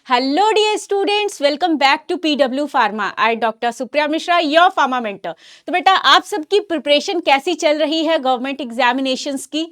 Hello dear students, welcome back to PW Pharma. I doctor Supriya Mishra, your pharma mentor. तो बेटा, आप सबकी preparation कैसी चल रही है गवर्नमेंट एग्जामिनेशंस की?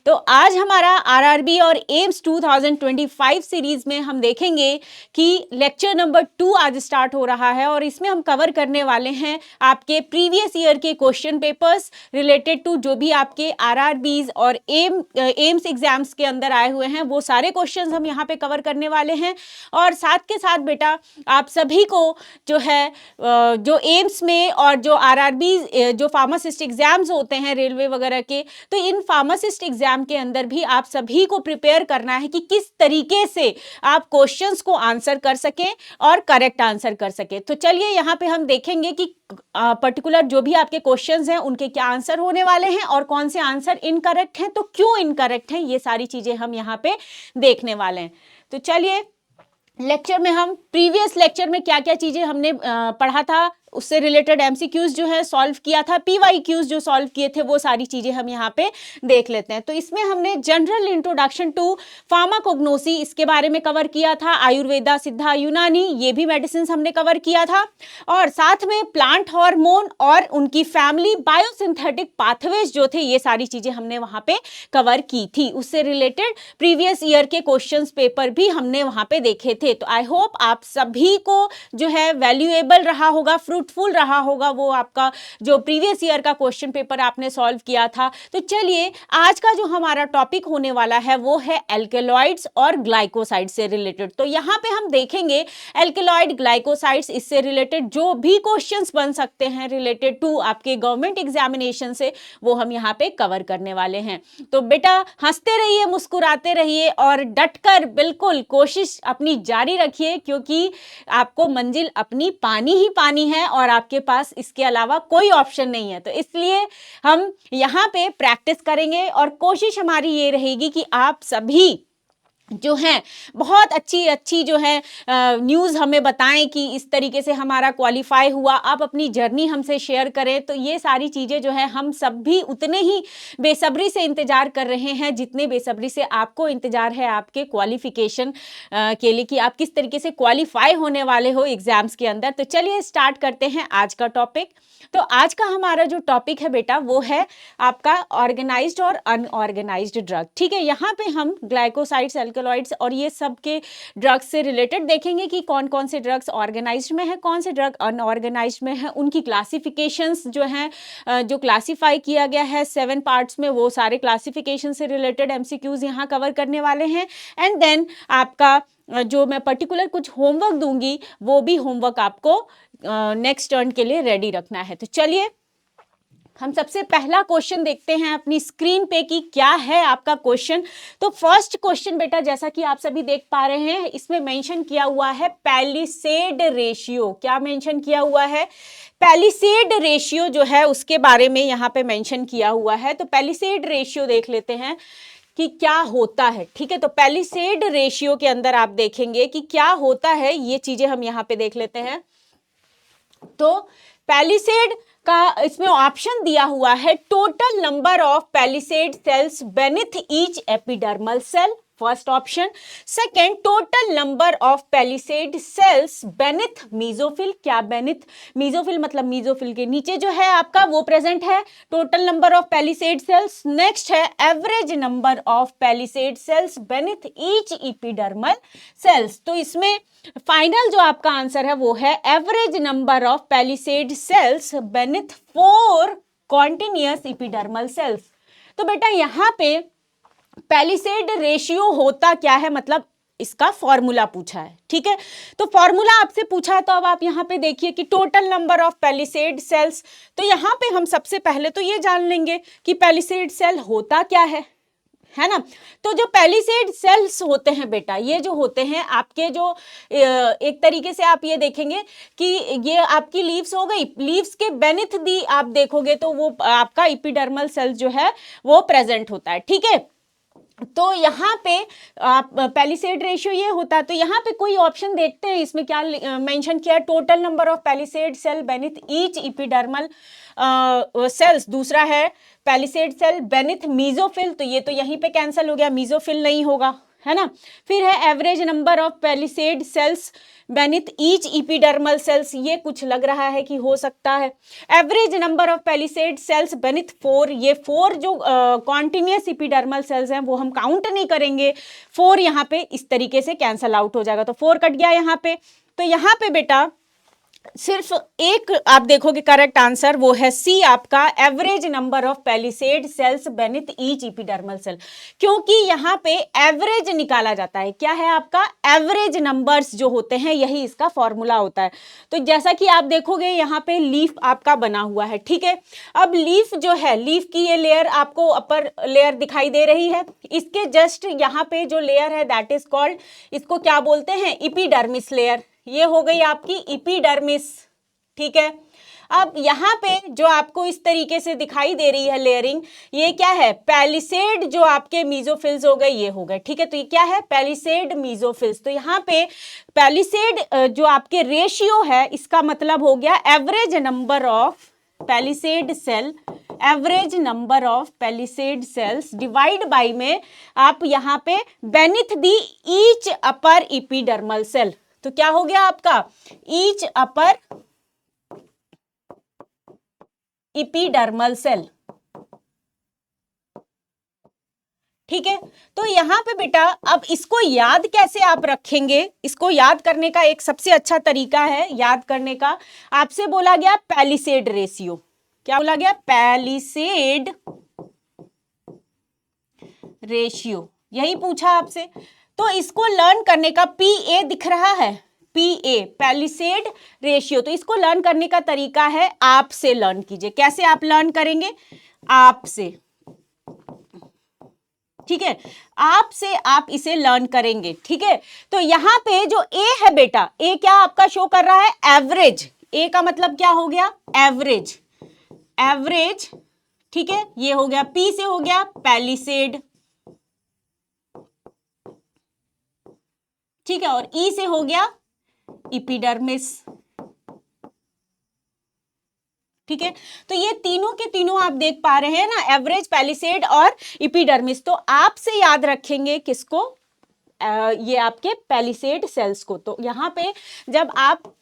तो आज हमारा आरआरबी और एम्स 2025 सीरीज में हम देखेंगे कि लेक्चर नंबर 2 आज स्टार्ट हो रहा है और इसमें हम कवर करने वाले हैं आपके प्रीवियस ईयर के क्वेश्चन पेपर्स रिलेटेड टू जो भी आपके आरआरबीज और एम्स एग्जाम्स के अंदर आए हुए हैं, वो सारे क्वेश्चंस हम यहाँ पे कवर करने वाले हैं। और साथ के साथ बेटा, आप सभी को जो है जो एम्स में और जो आरआरबी जो फार्मासिस्ट एग्जाम्स होते हैं रेलवे वगैरह के, तो इन फार्मासिस्ट एग्जाम के अंदर भी आप सभी को प्रिपेयर करना है कि किस तरीके से आप क्वेश्चंस को आंसर कर सकें और करेक्ट आंसर कर सकें। तो चलिए यहाँ पे हम देखेंगे कि पर्टिकुलर जो भी आपके क्वेश्चंस हैं उनके क्या आंसर होने वाले हैं और कौन से आंसर इनकरेक्ट हैं, तो क्यों इनकरेक्ट हैं, ये सारी चीजें हम यहाँ पे देखने वाले हैं। तो चलिए, लेक्चर में हम प्रीवियस लेक्चर में क्या क्या चीजें हमने पढ़ा था, उससे रिलेटेड एमसीक्यूज जो है सॉल्व किया था, पीवाईक्यूज जो सॉल्व किए थे, वो सारी चीजें हम यहाँ पे देख लेते हैं। तो इसमें हमने जनरल इंट्रोडक्शन टू फार्माकोग्नोसी इसके बारे में कवर किया था, आयुर्वेदा, सिद्धा, यूनानी, ये भी मेडिसिन हमने कवर किया था, और साथ में प्लांट हार्मोन और उनकी फैमिली, बायोसिंथेटिक पाथवेज जो थे, ये सारी चीजें हमने वहां पे कवर की थी। उससे रिलेटेड प्रीवियस ईयर के क्वेश्चंस पेपर भी हमने वहां पे देखे थे। तो आई होप आप सभी को जो है वैल्यूएबल रहा होगा, फ्रूटफुल रहा होगा वो आपका जो प्रीवियस ईयर का क्वेश्चन पेपर आपने सॉल्व किया था। तो चलिए, आज का जो हमारा टॉपिक होने वाला है वो है एल्केलॉइड्स और ग्लाइकोसाइड से रिलेटेड। तो यहाँ पे हम देखेंगे एल्केलॉइड, ग्लाइकोसाइड्स, इससे रिलेटेड जो भी क्वेश्चंस बन सकते हैं रिलेटेड टू आपके गवर्नमेंट एग्जामिनेशन से, वो हम यहाँ पे कवर करने वाले हैं। तो बेटा, हंसते रहिए, मुस्कुराते रहिए और डटकर बिल्कुल कोशिश अपनी जारी रखिए, क्योंकि आपको मंजिल अपनी पानी ही पानी है और आपके पास इसके अलावा कोई ऑप्शन नहीं है। तो इसलिए हम यहाँ पे प्रैक्टिस करेंगे और कोशिश हमारी ये रहेगी कि आप सभी जो है बहुत अच्छी जो है न्यूज़ हमें बताएं कि इस तरीके से हमारा क्वालिफाई हुआ। आप अपनी जर्नी हमसे शेयर करें। तो ये सारी चीज़ें जो है हम सब भी उतने ही बेसब्री से इंतज़ार कर रहे हैं जितने बेसब्री से आपको इंतज़ार है आपके क्वालिफिकेशन के लिए, कि आप किस तरीके से क्वालिफाई होने वाले हो एग्जाम्स के अंदर। तो चलिए स्टार्ट करते हैं आज का टॉपिक। तो आज का हमारा जो टॉपिक है बेटा, वो है आपका ऑर्गेनाइज्ड और अनऑर्गेनाइज्ड ड्रग। ठीक है, यहाँ पे हम ग्लाइकोसाइड्स, एल्कलॉइड्स और ये सब के ड्रग्स से रिलेटेड देखेंगे कि कौन कौन से ड्रग्स ऑर्गेनाइज्ड में है, कौन से ड्रग अनऑर्गेनाइज्ड में है, उनकी क्लासिफिकेशंस जो हैं, जो क्लासीफाई किया गया है 7 पार्ट्स में, वो सारे क्लासिफिकेशन से रिलेटेड एमसीक्यूज यहाँ कवर करने वाले हैं। एंड देन आपका जो मैं पर्टिकुलर कुछ होमवर्क दूंगी, वो भी होमवर्क आपको नेक्स्ट टर्न के लिए रेडी रखना है। तो चलिए, हम सबसे पहला क्वेश्चन देखते हैं अपनी स्क्रीन पे कि क्या है आपका क्वेश्चन। तो फर्स्ट क्वेश्चन बेटा, जैसा कि आप सभी देख पा रहे हैं, इसमें मेंशन किया हुआ है पैलिसेड रेशियो। क्या मेंशन किया हुआ है? पैलिसेड रेशियो जो है उसके बारे में यहाँ पे मेंशन किया हुआ है। तो पैलिसेड रेशियो देख लेते हैं कि क्या होता है। ठीक है, तो पैलिसेड रेशियो के अंदर आप देखेंगे कि क्या होता है, ये चीजें हम यहाँ पे देख लेते हैं। तो पैलिसेड का इसमें ऑप्शन दिया हुआ है, total number of palisade cells beneath each epidermal cell, first option. Second, total number of palisade cells beneath mesophyll. क्या बेनिथ? मीजोफिल मतलब मीजोफिल के नीचे जो है आपका वो प्रेजेंट है total number of palisade cells. Next है average number of palisade cells beneath each epidermal cells. तो इसमें फाइनल जो आपका आंसर है वो है average number of palisade cells beneath 4 continuous epidermal cells. तो बेटा, यहाँ पे पैलिसेड रेशियो होता क्या है, मतलब इसका फॉर्मूला पूछा है। ठीक है, तो फॉर्मूला आपसे पूछा है, तो अब आप यहाँ पे देखिए कि total number of palisade cells. तो यहाँ पे हम सबसे पहले तो ये जान लेंगे कि पैलिसेड सेल होता क्या है ना। तो जो पैलिसेड सेल्स होते हैं बेटा, ये जो होते हैं आपके जो एक तरीके से आप ये देखेंगे कि ये आपकी लीव्स हो गई, लीव्स के बेनिथ दी आप देखोगे तो वो आपका एपिडर्मल सेल जो है वो प्रेजेंट होता है। ठीक है, तो यहाँ पे आप पैलिसेड रेशियो ये होता है। तो यहाँ पे कोई ऑप्शन देखते हैं, इसमें क्या मेंशन किया है, total number of palisade cell beneath each epidermal cells. दूसरा है पैलिसेड सेल बेनिथ मीजोफिल, तो ये तो यहीं पे कैंसिल हो गया, मीजोफिल नहीं होगा। है ना। फिर है average number of palisade cells beneath each epidermal cells, ये कुछ लग रहा है कि हो सकता है। Average number of palisade cells beneath 4, ये 4 जो कॉन्टिन्यूस इपिडर्मल सेल्स हैं वो हम काउंट नहीं करेंगे, 4 यहाँ पे इस तरीके से कैंसल आउट हो जाएगा, तो 4 कट गया यहाँ पे। तो यहाँ पे बेटा सिर्फ एक आप देखोगे करेक्ट आंसर, वो है सी आपका, average number of palisade cells beneath each epidermal cell, क्योंकि यहाँ पे एवरेज निकाला जाता है। क्या है आपका, एवरेज नंबर्स जो होते हैं, यही इसका फॉर्मूला होता है। तो जैसा कि आप देखोगे यहाँ पे लीफ आपका बना हुआ है, ठीक है। अब लीफ जो है, लीफ की ये लेयर आपको अपर लेयर दिखाई दे रही है, इसके जस्ट यहाँ पे जो लेयर है दैट इज कॉल्ड, इसको क्या बोलते हैं, इपिडर्मिस लेयर। ये हो गई आपकी इपिडर्मिस, ठीक है। अब यहाँ पे जो आपको इस तरीके से दिखाई दे रही है लेयरिंग, ये क्या है, पेलिसेड जो आपके मीजोफिल्स हो गए, ये हो गए, ठीक है। तो ये क्या है, पेलिसेड मीजोफिल्स। तो यहाँ पे पेलिसेड जो आपके रेशियो है, इसका मतलब हो गया average number of palisade cell, average number of palisade cells divide by में आप यहाँ पे beneath the each upper epidermal cell. तो क्या हो गया आपका, ईच अपर इपिडर्मल सेल, ठीक है। तो यहां पे बेटा अब इसको याद कैसे आप रखेंगे, इसको याद करने का एक सबसे अच्छा तरीका है याद करने का, आपसे बोला गया पेलिसेड रेशियो। क्या बोला गया, पेलिसेड रेशियो, यही पूछा आपसे। तो इसको लर्न करने का, PA दिख रहा है, PA पेलिसेड रेशियो, तो इसको लर्न करने का तरीका है आप से लर्न कीजिए। कैसे आप लर्न करेंगे, आप से, ठीक है, आप से आप इसे लर्न करेंगे, ठीक है। तो यहां पे जो A है बेटा, A क्या आपका शो कर रहा है, एवरेज। A का मतलब क्या हो गया, एवरेज, एवरेज, ठीक है। ये हो गया, P से हो गया पेलिसेड, ठीक है, और E से हो गया इपिडर्मिस, ठीक है। तो ये तीनों के तीनों आप देख पा रहे हैं ना, एवरेज, पेलिसेड और इपिडर्मिस। तो आपसे याद रखेंगे किसको, ये आपके पेलिसेड सेल्स को। तो यहाँ पे जब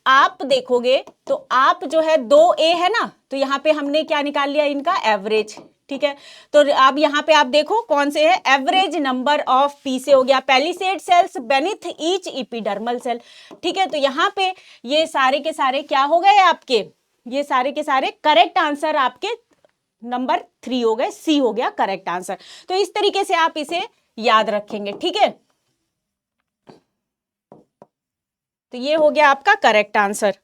आप देखोगे तो आप जो है 2A है ना, तो यहाँ पे हमने क्या निकाल लिया, इनका एवरेज, ठीक है। तो अब यहाँ पे आप देखो कौन से है, एवरेज नंबर ऑफ P से हो गया palisade cells beneath each epidermal cell, ठीक है। तो यहाँ पे ये सारे के सारे क्या हो गए आपके, ये सारे के सारे करेक्ट आंसर आपके नंबर 3 हो गए, C हो गया करेक्ट आंसर। तो इस तरीके से आप इसे याद रखेंगे, ठीक है। तो ये हो गया आपका करेक्ट आंसर।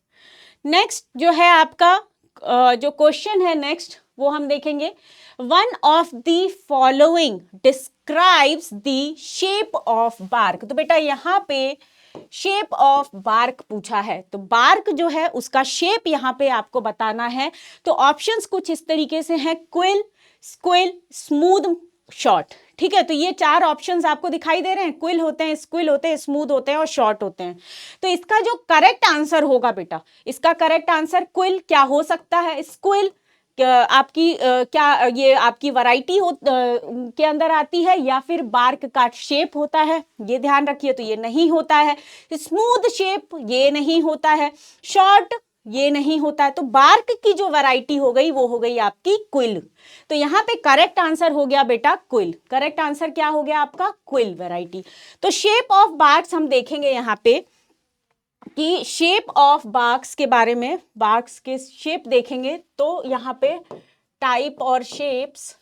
नेक्स्ट जो है आपका जो क्वेश्चन है नेक्स्ट, वो हम देखेंगे, one of the following describes the shape of bark. तो बेटा यहाँ पे शेप ऑफ बार्क पूछा है, तो बार्क जो है उसका शेप यहाँ पे आपको बताना है। तो ऑप्शंस कुछ इस तरीके से हैं, क्विल, स्क्विल, स्मूथ, शॉर्ट, ठीक है। तो ये 4 ऑप्शंस आपको दिखाई दे रहे हैं, क्विल होते हैं, स्क्विल होते हैं, स्मूथ होते हैं और शॉर्ट होते हैं। तो इसका जो करेक्ट आंसर होगा बेटा, इसका करेक्ट आंसर क्विल क्या हो सकता है, स्क्विल आपकी क्या ये आपकी वैरायटी के अंदर आती है, या फिर बार्क का शेप होता है, ये ध्यान रखिए। तो ये नहीं होता है, स्मूथ शेप ये नहीं होता है, शॉर्ट ये नहीं होता है। तो बार्क की जो वैरायटी हो गई वो हो गई आपकी क्विल। तो यहाँ पे करेक्ट आंसर हो गया बेटा क्विल, करेक्ट आंसर क्या हो गया आपका, क्विल वैरायटी। तो शेप ऑफ बार्क्स हम देखेंगे यहाँ पे कि शेप ऑफ बार्क्स के बारे में, बार्क्स के शेप देखेंगे तो यहाँ पे टाइप और शेप्स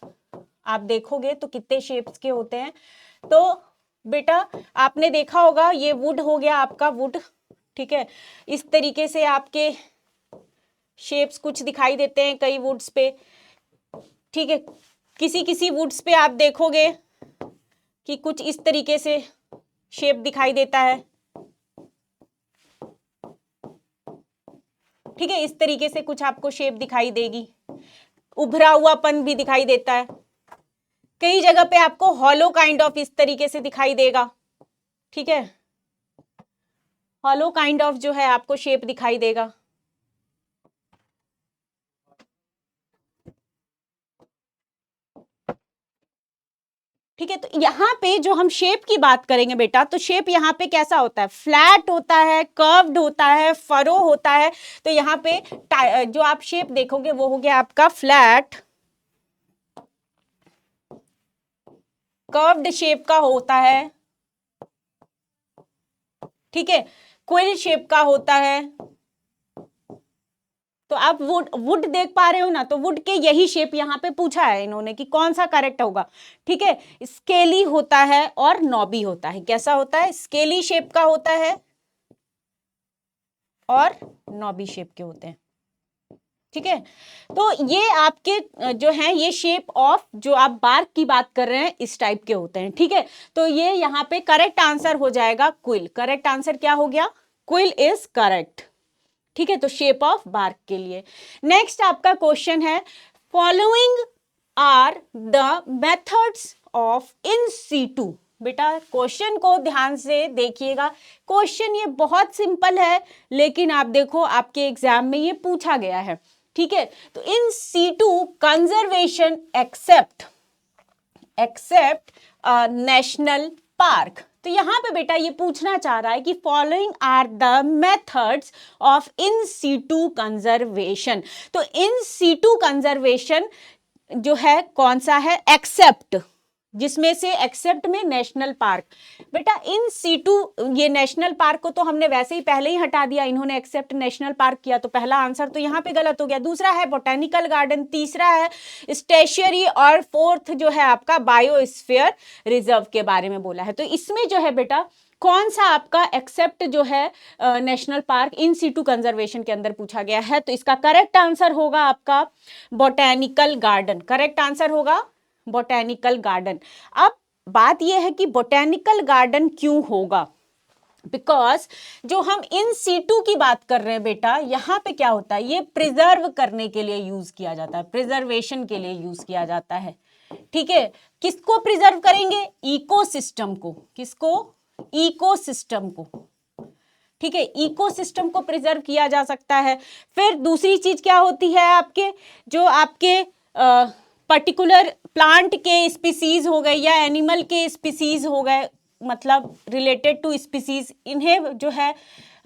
आप देखोगे तो कितने शेप्स के होते हैं। तो बेटा आपने देखा होगा, ये वुड हो गया आपका, वुड, ठीक है। इस तरीके से आपके शेप्स कुछ दिखाई देते हैं कई वुड्स पे, ठीक है। किसी किसी वुड्स पे आप देखोगे कि कुछ इस तरीके से शेप दिखाई देता है, ठीक है। इस तरीके से कुछ आपको शेप दिखाई देगी, उभरा हुआपन भी दिखाई देता है। कई जगह पे आपको हॉलो काइंड ऑफ इस तरीके से दिखाई देगा, ठीक है। हॉलो काइंड ऑफ जो है आपको शेप दिखाई देगा। ठीक है। तो यहाँ पे जो हम शेप की बात करेंगे बेटा, तो शेप यहाँ पे कैसा होता है, फ्लैट होता है, कर्व्ड होता है, फरो होता है। तो यहाँ पे जो आप शेप देखोगे वो हो गया आपका फ्लैट कर्व्ड शेप का होता है, ठीक है, क्विल शेप का होता है। तो आप वुड देख पा रहे हो ना, तो वुड के यही शेप यहाँ पे पूछा है इन्होंने कि कौन सा करेक्ट होगा, ठीक है। स्केली होता है और नॉबी होता है। कैसा होता है, स्केली शेप का होता है और नॉबी शेप के होते हैं, ठीक है। तो ये आपके जो है ये शेप ऑफ जो आप बार्क की बात कर रहे हैं इस टाइप के होते हैं, ठीक है। तो ये यहाँ पे करेक्ट आंसर हो जाएगा क्विल। करेक्ट आंसर क्या हो गया, क्विल इज करेक्ट, ठीक है। तो शेप ऑफ बार्क के लिए नेक्स्ट आपका क्वेश्चन है, following are the methods of in situ. बेटा क्वेश्चन को ध्यान से देखिएगा, क्वेश्चन ये बहुत सिंपल है, लेकिन आप देखो आपके एग्जाम में ये पूछा गया है, ठीक है। तो in situ conservation except national park. तो यहां पे बेटा ये पूछना चाह रहा है कि following are the methods of in situ conservation. तो इन सीटू कंजर्वेशन जो है कौन सा है, एक्सेप्ट, जिसमें से एक्सेप्ट में नेशनल पार्क। बेटा इन सीटू, ये नेशनल पार्क को तो हमने वैसे ही पहले ही हटा दिया, इन्होंने एक्सेप्ट नेशनल पार्क किया, तो पहला आंसर तो यहाँ पे गलत हो गया। दूसरा है बोटेनिकल गार्डन, तीसरा है स्टेशनरी, और फोर्थ जो है आपका बायोस्फीयर रिजर्व के बारे में बोला है। तो इसमें जो है बेटा कौन सा आपका एक्सेप्ट जो है national park in situ conservation के अंदर पूछा गया है, तो इसका करेक्ट आंसर होगा आपका बोटेनिकल गार्डन। करेक्ट आंसर होगा बोटेनिकल गार्डन। अब बात यह है कि बोटेनिकल गार्डन क्यों होगा, बिकॉज जो हम इन सीटू की बात कर रहे हैं बेटा, यहां पे क्या होता है, ये प्रिजर्व करने के लिए यूज किया जाता है, प्रिजर्वेशन के लिए यूज किया जाता है, ठीक है। किसको प्रिजर्व करेंगे, इकोसिस्टम को। किसको, इकोसिस्टम को, ठीक है। इकोसिस्टम को प्रिजर्व किया जा सकता है। फिर दूसरी चीज क्या होती है, आपके जो आपके पर्टिकुलर प्लांट के स्पीसीज हो गए या एनिमल के स्पीसीज हो गए, मतलब रिलेटेड टू स्पीसीज, इन्हें जो है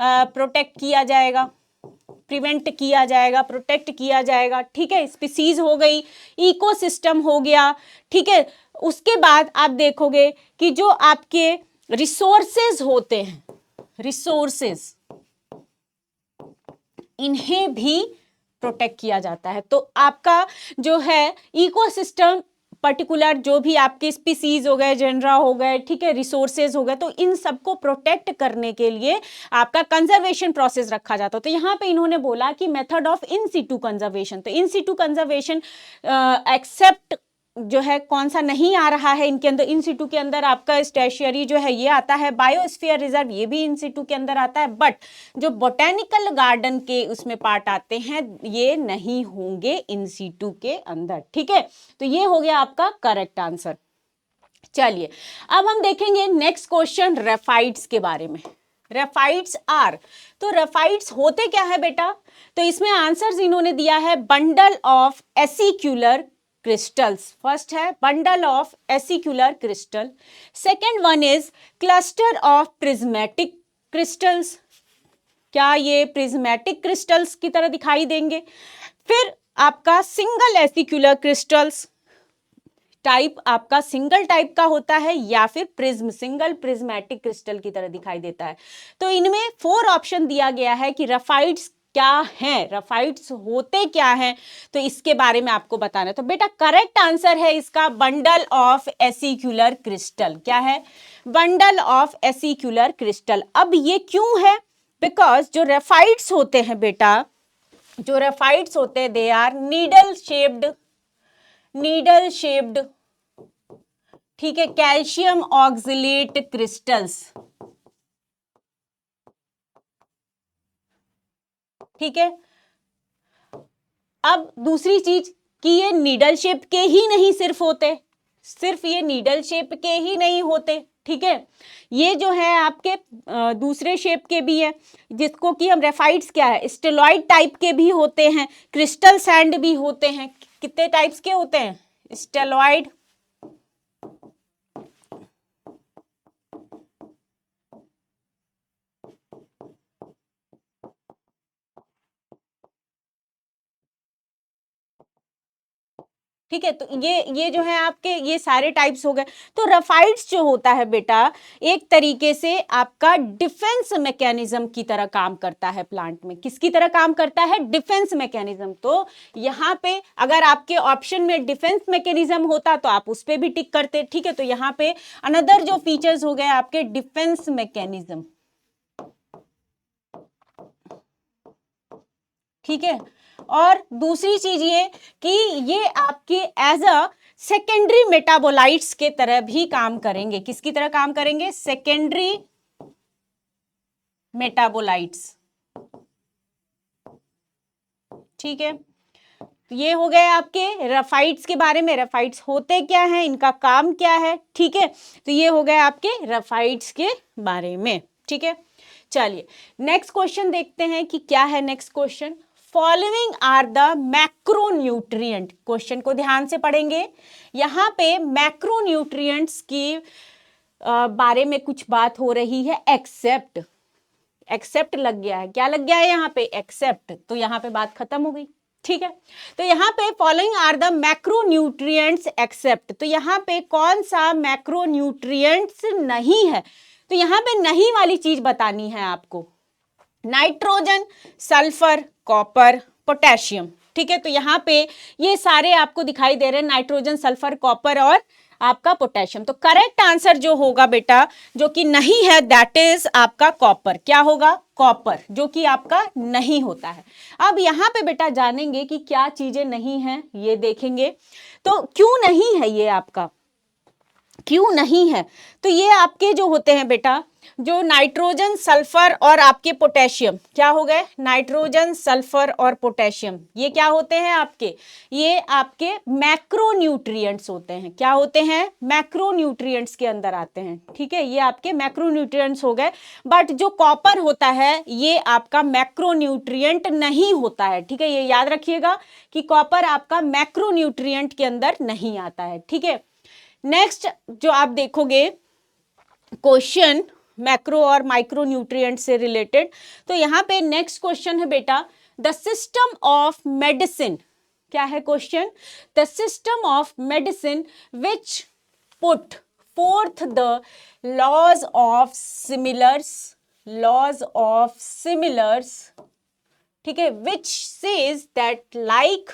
प्रोटेक्ट किया जाएगा, प्रिवेंट किया जाएगा, प्रोटेक्ट किया जाएगा, ठीक है। स्पीसीज हो गई, इकोसिस्टम हो गया, ठीक है। उसके बाद आप देखोगे कि जो आपके रिसोर्सेज होते हैं, रिसोर्सेज, इन्हें भी प्रोटेक्ट किया जाता है। तो आपका जो है इकोसिस्टम, पर्टिकुलर जो भी आपके स्पीसीज हो गए, जेनरा हो गए, ठीक है, रिसोर्सेज हो गए, तो इन सबको प्रोटेक्ट करने के लिए आपका कंजर्वेशन प्रोसेस रखा जाता है। तो यहाँ पे इन्होंने बोला कि method of in situ conservation, तो इन सीटू कंजर्वेशन एक्सेप्ट जो है कौन सा नहीं आ रहा है इनके अंदर, इन सीटू के अंदर आपका स्टेशनरी जो है ये आता है, बायोस्फीयर रिजर्व ये भी इन सीटू के अंदर आता है, बट जो बोटेनिकल गार्डन के उसमें पार्ट आते हैं ये नहीं होंगे इन सीटू के अंदर, ठीक है। तो ये हो गया आपका करेक्ट आंसर। चलिए अब हम देखेंगे नेक्स्ट क्वेश्चन रेफाइट्स के बारे में। रेफाइट्स आर, तो रेफाइट्स होते क्या है बेटा, तो इसमें आंसर्स इन्होंने दिया है bundle of acicular crystals. First है bundle of acicular crystal, second one is cluster of prismatic crystals, क्या ये प्रिज्मेटिक क्रिस्टल्स की तरह दिखाई देंगे। फिर आपका सिंगल एसिक्यूलर क्रिस्टल्स, टाइप आपका सिंगल टाइप का होता है, या फिर प्रिज्म, सिंगल प्रिज्मेटिक क्रिस्टल की तरह दिखाई देता है। तो इनमें 4 ऑप्शन दिया गया है कि रेफाइट्स क्या हैं, रेफाइट्स होते क्या हैं, तो इसके बारे में आपको बताना है। तो बेटा करेक्ट आंसर है इसका बंडल ऑफ एसिक्यूलर क्रिस्टल। क्या है, बंडल ऑफ एसिक्यूलर क्रिस्टल। अब ये क्यों है, बिकॉज जो रेफाइट्स होते हैं बेटा, जो रेफाइट्स होते हैं दे आर नीडल शेप्ड, ठीक है, कैल्शियम ऑक्सलेट क्रिस्टल्स, ठीक है। अब दूसरी चीज कि ये नीडल शेप के ही नहीं सिर्फ होते, सिर्फ ये नीडल शेप के ही नहीं होते, ठीक है, ये जो है आपके दूसरे शेप के भी है, जिसको कि हम रेफाइट्स क्या है, स्टेलॉइड टाइप के भी होते हैं, क्रिस्टल सैंड भी होते हैं। कितने टाइप्स के होते हैं, स्टेलॉइड, ठीक है। तो ये जो है आपके ये सारे टाइप्स हो गए। तो रफाइड्स जो होता है बेटा एक तरीके से आपका डिफेंस मैकेनिज्म की तरह काम करता है प्लांट में। किसकी तरह काम करता है? Defence mechanism. तो यहाँ पे अगर आपके ऑप्शन में डिफेंस मैकेनिज्म होता तो आप उस पर भी टिक करते। ठीक है। तो यहाँ पे अनदर जो फीचर्स हो गए आपके डिफेंस मैकेनिज्म। ठीक है। और दूसरी चीज ये कि ये आपके एज अ सेकेंडरी मेटाबोलाइट्स के तरह भी काम करेंगे। किसकी तरह काम करेंगे? Secondary metabolites. ठीक है। ये हो गए आपके रफाइट्स के बारे में। रफाइट्स होते क्या हैं, इनका काम क्या है। ठीक है। तो ये हो गए आपके रफाइट्स के बारे में। ठीक है। चलिए नेक्स्ट क्वेश्चन देखते हैं कि क्या है next question. Following are the macronutrient. Question को ध्यान से पढ़ेंगे। यहाँ पे मैक्रोन्यूट्रिएंट्स की बारे में कुछ बात हो रही है। एक्सेप्ट, एक्सेप्ट लग गया है। क्या लग गया है यहाँ पे? एक्सेप्ट। तो यहाँ पे बात खत्म हो गई। ठीक है। तो यहाँ पे following are the macronutrients except. तो यहाँ पे कौन सा मैक्रोन्यूट्रिएंट्स नहीं है? तो यहाँ पे नहीं वाली चीज बतानी है आपको। Nitrogen, sulphur, copper, potassium. ठीक है। तो यहाँ पे ये सारे आपको दिखाई दे रहे हैं, नाइट्रोजन, सल्फर, कॉपर और आपका पोटेशियम। तो करेक्ट आंसर जो होगा बेटा जो कि नहीं है दैट इज आपका कॉपर। क्या होगा? कॉपर, जो कि आपका नहीं होता है। अब यहाँ पे बेटा जानेंगे कि क्या चीजें नहीं है, ये देखेंगे। तो क्यों नहीं है ये आपका, क्यों नहीं है? तो ये आपके जो होते हैं बेटा जो नाइट्रोजन, सल्फर और आपके पोटेशियम, क्या हो गए? नाइट्रोजन, सल्फर और पोटेशियम, ये क्या होते हैं आपके? ये आपके मैक्रोन्यूट्रिएंट्स होते हैं। क्या होते हैं? मैक्रोन्यूट्रिएंट्स के अंदर आते हैं। ठीक है। ये आपके मैक्रोन्यूट्रिएंट्स हो गए। बट जो कॉपर होता है ये आपका मैक्रोन्यूट्रिएंट नहीं होता है। ठीक है। ये याद रखिएगा कि कॉपर आपका मैक्रोन्यूट्रिएंट के अंदर नहीं आता है। ठीक है। नेक्स्ट जो आप देखोगे क्वेश्चन मैक्रो और माइक्रो न्यूट्रिएंट से रिलेटेड, तो यहां पे नेक्स्ट क्वेश्चन है बेटा द सिस्टम ऑफ मेडिसिन। क्या है question? The system of medicine which put forth the laws of similars, laws of similars. ठीक है। Which says that like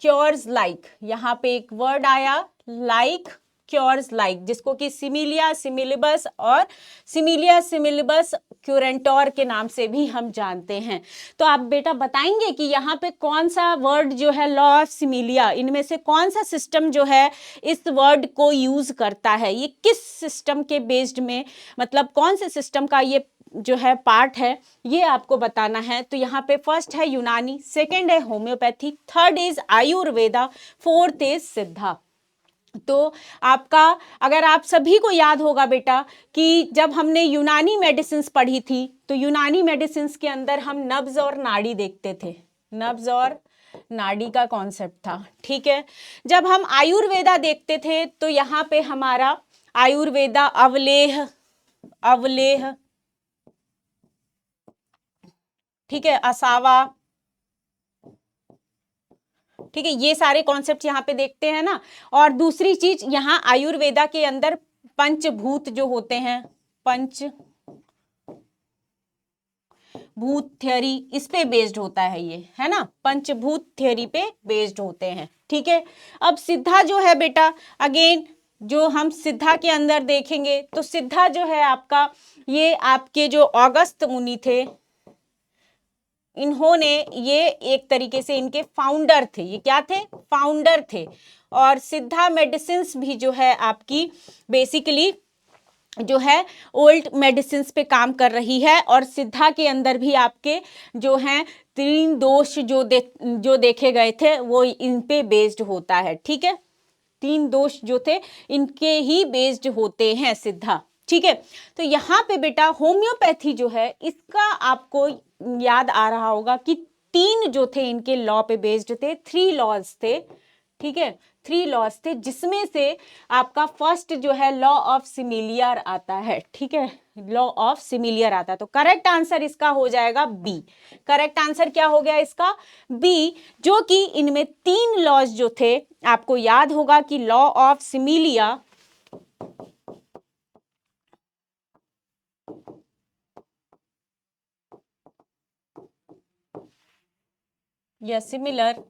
cures like. यहां पे एक वर्ड आया लाइक क्योर्स लाइक, जिसको कि सिमिलिया सिमिलिबस और सिमिलिया सिमिलिबस क्यूरेंटोर के नाम से भी हम जानते हैं। तो आप बेटा बताएंगे कि यहाँ पे कौन सा वर्ड जो है लॉ ऑफ सिमिलिया, इनमें से कौन सा सिस्टम जो है इस वर्ड को यूज करता है? ये किस सिस्टम के बेस्ड में, मतलब कौन से सिस्टम का ये जो है पार्ट है, ये आपको बताना है। तो यहाँ पे फर्स्ट है यूनानी, सेकंड है homeopathy, third is Ayurveda, fourth is सिद्धा। तो आपका अगर आप सभी को याद होगा बेटा कि जब हमने यूनानी मेडिसिन्स पढ़ी थी तो यूनानी मेडिसिन्स के अंदर हम नब्ज और नाड़ी देखते थे। नब्ज और नाड़ी का कॉन्सेप्ट था। ठीक है। जब हम आयुर्वेदा देखते थे तो यहाँ पे हमारा आयुर्वेदा अवलेह, अवलेह, ठीक है, असावा, ठीक है, ये सारे कॉन्सेप्ट यहाँ पे देखते हैं ना। और दूसरी चीज यहाँ आयुर्वेदा के अंदर पंचभूत जो होते हैं, पंचभूत थ्योरी, इस पे बेस्ड होता है ये, है ना, पंचभूत थ्योरी पे बेस्ड होते हैं। ठीक है। अब सिद्धा जो है बेटा अगेन जो हम सिद्धा के अंदर देखेंगे तो सिद्धा जो है आपका ये आपके जो अगस्त्य मुनि थे, इन्होंने ये एक तरीके से इनके फाउंडर थे। ये क्या थे? फाउंडर थे। और सिद्धा मेडिसिन्स भी जो है आपकी बेसिकली जो है ओल्ड मेडिसिन्स पे काम कर रही है। और सिद्धा के अंदर भी आपके जो हैं 3 दोष जो देखे गए थे वो इन पे बेस्ड होता है। ठीक है। 3 दोष जो थे इनके ही बेस्ड होते हैं सिद्धा। ठीक है। तो यहाँ पे बेटा होम्योपैथी जो है इसका आपको याद आ रहा होगा कि 3 जो थे इनके लॉ पे बेस्ड थे, 3 लॉज थे। ठीक है। 3 लॉज थे जिसमें से आपका फर्स्ट जो है लॉ ऑफ सिमिलियर आता है। ठीक है। लॉ ऑफ सिमिलियर आता है। तो करेक्ट आंसर इसका हो जाएगा बी। करेक्ट आंसर क्या हो गया इसका? बी, जो कि इनमें 3 लॉज जो थे, आपको याद होगा कि लॉ ऑफ सिमिलिया, या सिमिलर,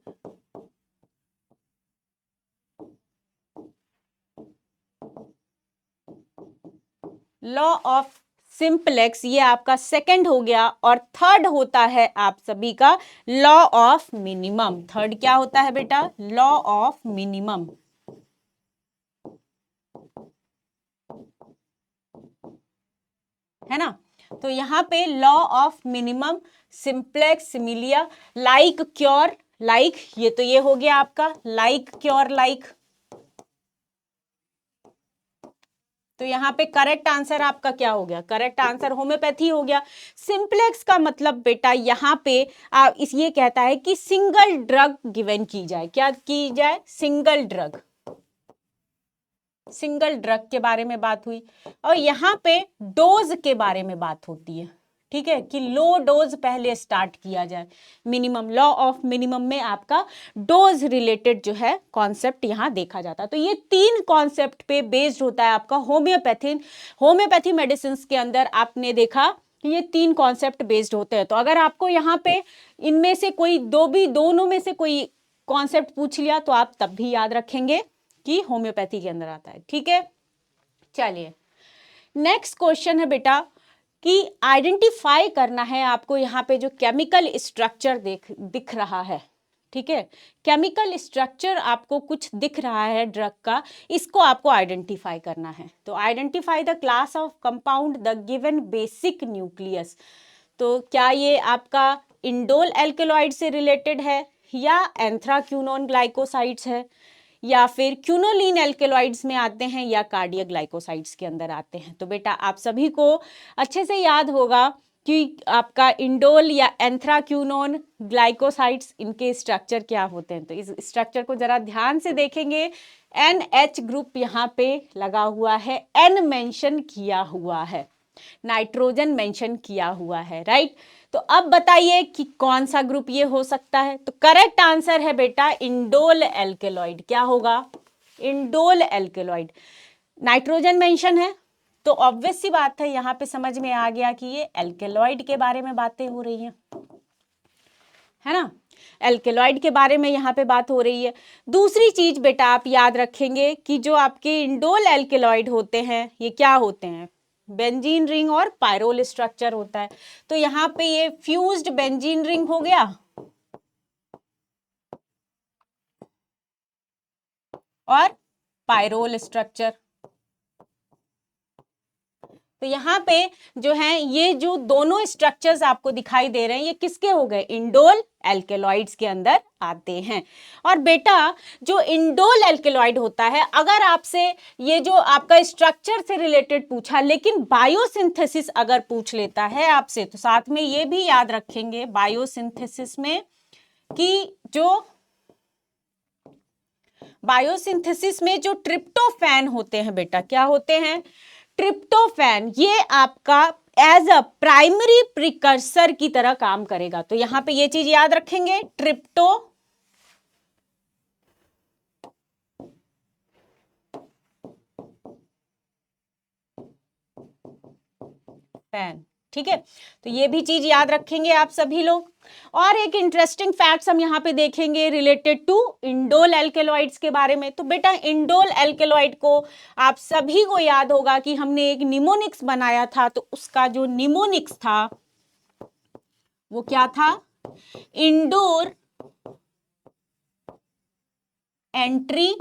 लॉ ऑफ सिंपलेक्स, ये आपका सेकंड हो गया। और थर्ड होता है आप सभी का लॉ ऑफ मिनिमम। थर्ड क्या होता है बेटा? लॉ ऑफ मिनिमम, है ना। तो यहां पे law of minimum, simplex, similia, like, cure, like, ये तो ये हो गया आपका लाइक, क्योर, लाइक। तो यहाँ पे करेक्ट आंसर आपका क्या हो गया? करेक्ट आंसर होम्योपैथी हो गया। सिंपलेक्स का मतलब बेटा यहाँ पे इस ये कहता है कि सिंगल ड्रग गिवन की जाए। क्या की जाए? Single drug. सिंगल ड्रग के बारे में बात हुई। और यहाँ पे डोज के बारे में बात होती है, ठीक है, कि लो डोज पहले स्टार्ट किया जाए। मिनिमम, लॉ ऑफ मिनिमम में आपका डोज रिलेटेड जो है कॉन्सेप्ट यहां देखा जाता है। तो ये 3 कॉन्सेप्ट पे बेस्ड होता है आपका होम्योपैथी मेडिसिन के अंदर आपने देखा कि ये 3 कॉन्सेप्ट बेस्ड होते हैं। तो अगर आपको यहाँ पे इनमें से कोई दोनों में से कोई कॉन्सेप्ट पूछ लिया तो आप तब भी याद रखेंगे कि होम्योपैथी के अंदर आता है, ठीक है। चलिए नेक्स्ट क्वेश्चन है बेटा कि आइडेंटिफाई करना है आपको यहाँ पे जो केमिकल स्ट्रक्चर दिख रहा है, ठीक है, केमिकल स्ट्रक्चर आपको कुछ दिख रहा है ड्रग का, इसको आपको आइडेंटिफाई करना है। तो identify the class of compound the given basic nucleus. तो क्या ये आपका इंडोल एल्केलॉइड से रिलेटेड है, या एंथ्राक्यूनोन ग्लाइकोसाइड्स है, या फिर क्यूनोलिन एल्केलॉइड्स में आते हैं, या कार्डियक ग्लाइकोसाइड्स के अंदर आते हैं। तो बेटा आप सभी को अच्छे से याद होगा कि आपका इंडोल या एंथ्राक्यूनोन ग्लाइकोसाइड्स, इनके स्ट्रक्चर क्या होते हैं। तो इस स्ट्रक्चर को जरा ध्यान से देखेंगे। NH ग्रुप यहाँ पे लगा हुआ है, N मेंशन किया हुआ है, नाइट्रोजन मेंशन किया हुआ है, राइट। तो अब बताइए कि कौन सा ग्रुप ये हो सकता है। तो करेक्ट आंसर है बेटा इंडोल एल्केलॉइड। क्या होगा? Indole alkaloid. नाइट्रोजन मेंशन है तो ऑब्वियस सी बात है, यहां पे समझ में आ गया कि ये एल्केलॉइड के बारे में बातें हो रही हैं, है ना। एल्केलॉइड के बारे में यहाँ पे बात हो रही है। दूसरी चीज बेटा आप याद रखेंगे कि जो आपके इंडोल एल्केलॉइड होते हैं ये क्या होते हैं? बेंजीन रिंग और पायरोल स्ट्रक्चर होता है। तो यहाँ पे ये फ्यूज्ड बेंजीन रिंग हो गया और पायरोल स्ट्रक्चर। तो यहाँ पे जो है ये जो दोनों स्ट्रक्चर्स आपको दिखाई दे रहे हैं ये किसके हो गए? इंडोल एल्केलॉइड्स के अंदर आते हैं। और बेटा जो इंडोल एल्केलॉइड होता है, अगर आपसे ये जो आपका स्ट्रक्चर से रिलेटेड पूछा लेकिन बायोसिंथेसिस अगर पूछ लेता है आपसे, तो साथ में ये भी याद रखेंगे बायोसिंथेसिस में कि बायोसिंथेसिस में जो ट्रिप्टोफैन होते हैं बेटा, क्या होते हैं? ट्रिप्टोफैन, ये आपका एज अ प्राइमरी प्रिकर्सर की तरह काम करेगा। तो यहां पे ये चीज याद रखेंगे, ट्रिप्टोफैन, ठीक है। तो ये भी चीज याद रखेंगे आप सभी लोग। और एक इंटरेस्टिंग फैक्ट्स हम यहाँ पे देखेंगे रिलेटेड टू इंडोल एल्केलॉइड्स के बारे में। तो बेटा इंडोल एल्केलॉइड को आप सभी को याद होगा कि हमने एक निमोनिक्स बनाया था, तो उसका जो निमोनिक्स था वो क्या था? इंडोर एंट्री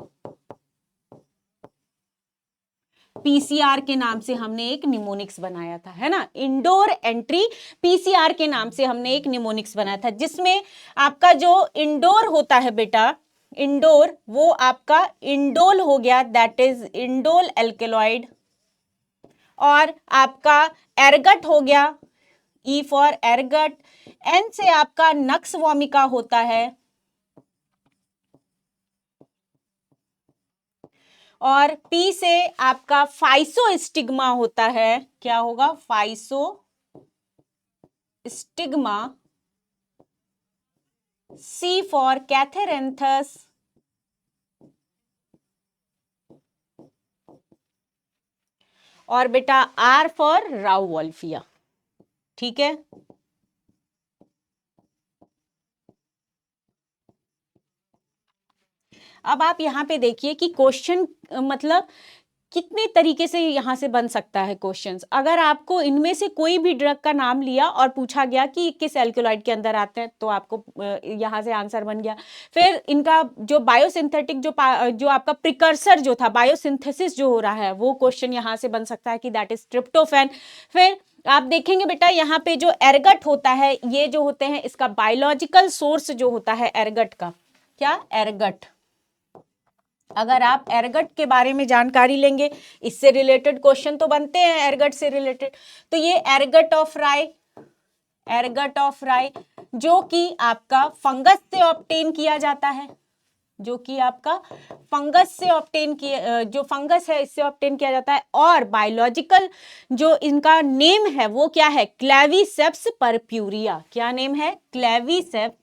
पीसीआर के नाम से हमने एक निमोनिक्स बनाया था, है ना। इंडोर एंट्री पीसीआर के नाम से हमने एक निमोनिक्स बनाया था, जिसमें आपका जो इंडोर होता है बेटा, इंडोर, वो आपका इंडोल हो गया, दैट इज इंडोल एल्केलॉइड। और आपका एरगट हो गया, ई फॉर एरगट। एन से आपका नक्स वोमिका होता है। और पी से आपका फाइसोस्टिग्मा होता है, क्या होगा, फाइसोस्टिग्मा। सी फॉर कैथेरेंथस, और बेटा आर फॉर राउवोल्फिया। ठीक है, अब आप यहाँ पे देखिए कि क्वेश्चन मतलब कितने तरीके से यहाँ से बन सकता है क्वेश्चंस। अगर आपको इनमें से कोई भी ड्रग का नाम लिया और पूछा गया कि किस एल्कोलॉइड के अंदर आते हैं, तो आपको यहाँ से आंसर बन गया। फिर इनका जो बायोसिंथेटिक जो आपका प्रिकर्सर जो था, बायोसिंथेसिस जो हो रहा है, वो क्वेश्चन यहाँ से बन सकता है कि दैट इज ट्रिप्टोफैन। फिर आप देखेंगे बेटा यहाँ पे जो एरगट होता है, ये जो होते हैं इसका बायोलॉजिकल सोर्स जो होता है एरगट का, क्या, एरगट। अगर आप एरगट के बारे में जानकारी लेंगे, इससे रिलेटेड क्वेश्चन तो बनते हैं एरगट से रिलेटेड। तो ये एरगट ऑफ राई, एरगट ऑफ राई जो कि आपका फंगस से ऑब्टेन किया जाता है, जो कि आपका फंगस से ऑब्टेन किया, जो फंगस है इससे ऑब्टेन किया जाता है। और बायोलॉजिकल जो इनका नेम है वो क्या है, क्लेविसेप्स परप्यूरिया। क्या नेम है, क्लेविसेप्स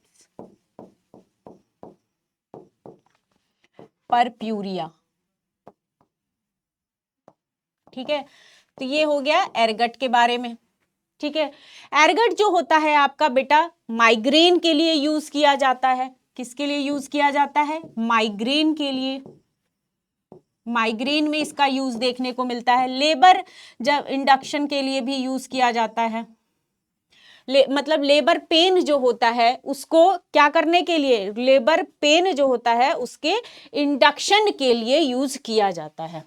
परप्यूरिया। ठीक है, तो ये हो गया एरगट के बारे में। ठीक है, एरगट जो होता है आपका बेटा माइग्रेन के लिए यूज किया जाता है। किसके लिए यूज किया जाता है, माइग्रेन के लिए। माइग्रेन में इसका यूज देखने को मिलता है। लेबर जब इंडक्शन के लिए भी यूज किया जाता है, मतलब लेबर पेन जो होता है उसको क्या करने के लिए, लेबर पेन जो होता है उसके इंडक्शन के लिए यूज किया जाता है।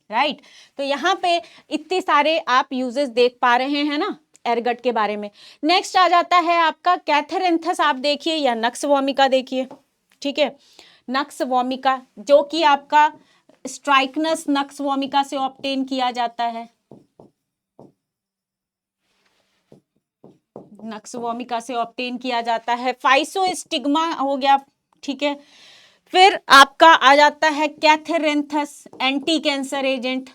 राइट, तो यहाँ पे इतने सारे आप यूजेस देख पा रहे हैं ना एरगट के बारे में। नेक्स्ट आ जाता है आपका कैथेरेंथस, आप देखिए, या नक्स वोमिका देखिए। ठीक है, नक्स वोमिका जो कि आपका स्ट्राइकनस नक्स वोमिका से ऑब्टेन किया जाता है, नक्स वोमिका से ऑब्टेन किया जाता है। फाइसोस्टिग्मा हो गया। ठीक है, फिर आपका आ जाता है catharanthus, anti cancer agent,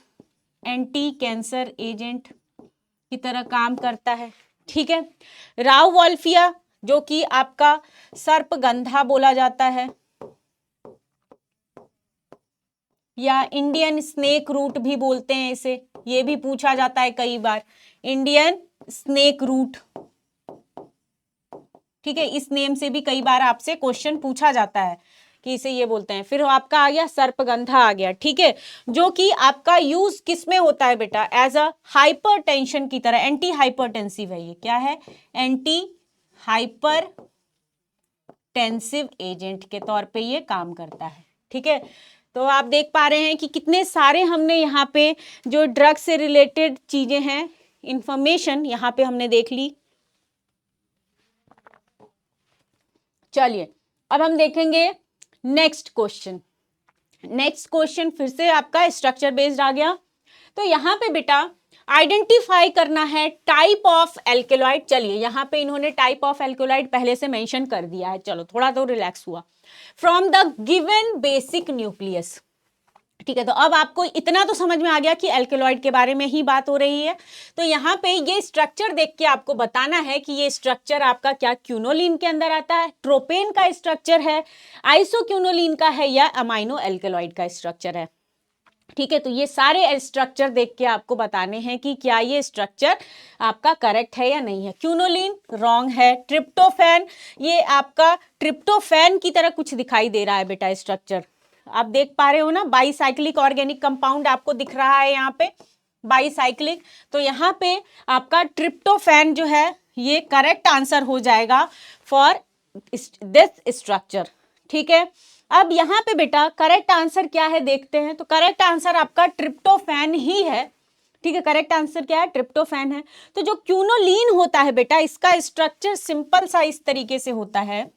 anti cancer agent की तरह काम करता है। ठीक है, राउवोल्फिया जो कि आपका सर्पगंधा बोला जाता है, या इंडियन स्नेक रूट भी बोलते हैं इसे, ये भी पूछा जाता है कई बार, इंडियन स्नेक रूट। ठीक है, इस नेम से भी कई बार आपसे क्वेश्चन पूछा जाता है कि इसे ये बोलते हैं। फिर आपका आ गया सर्पगंधा आ गया। ठीक है, जो कि आपका यूज किस में होता है बेटा, एज अ हाइपरटेंशन की तरह, एंटी हाइपरटेंसिव है ये। क्या है, एंटी हाइपरटेंसिव एजेंट के तौर पे ये काम करता है। ठीक है, तो आप देख पा रहे हैं कि कितने सारे हमने यहाँ पे जो ड्रग से रिलेटेड चीजें हैं, इंफॉर्मेशन यहाँ पे हमने देख ली। चलिए अब हम देखेंगे नेक्स्ट क्वेश्चन। नेक्स्ट क्वेश्चन फिर से आपका स्ट्रक्चर बेस्ड आ गया। तो यहाँ पे बेटा आइडेंटिफाई करना है टाइप ऑफ एल्केलॉइड। चलिए यहाँ पे इन्होंने टाइप ऑफ एल्केलॉइड पहले से मेंशन कर दिया है, चलो थोड़ा तो रिलैक्स हुआ। From the given basic nucleus. ठीक है, तो अब आपको इतना तो समझ में आ गया कि एल्केलॉइड के बारे में ही बात हो रही है। तो यहाँ पे ये स्ट्रक्चर देख के आपको बताना है कि ये स्ट्रक्चर आपका क्या क्यूनोलिन के अंदर आता है, ट्रोपेन का स्ट्रक्चर है, आइसोक्यूनोलिन का है, या अमाइनो एल्केलॉइड का स्ट्रक्चर है। ठीक है, तो ये सारे स्ट्रक्चर देख के आपको बताने हैं कि क्या ये स्ट्रक्चर आपका करेक्ट है या नहीं है। क्यूनोलिन रॉन्ग है। ट्रिप्टोफैन, ये आपका ट्रिप्टोफैन की तरह कुछ दिखाई दे रहा है बेटा स्ट्रक्चर, आप देख पा रहे हो ना, बाईसाइक्लिक ऑर्गेनिक कंपाउंड आपको दिख रहा है यहाँ पे, बाईसाइक्लिक। तो यहाँ पे आपका ट्रिप्टोफैन जो है ये करेक्ट आंसर हो जाएगा फॉर दिस स्ट्रक्चर। ठीक है, अब यहाँ पे बेटा करेक्ट आंसर क्या है देखते हैं। तो करेक्ट आंसर आपका ट्रिप्टोफैन ही है। ठीक है, करेक्ट आंसर क्या है, ट्रिप्टोफैन है। तो जो क्यूनोलिन होता है बेटा, इसका स्ट्रक्चर सिंपल सा इस तरीके से होता है।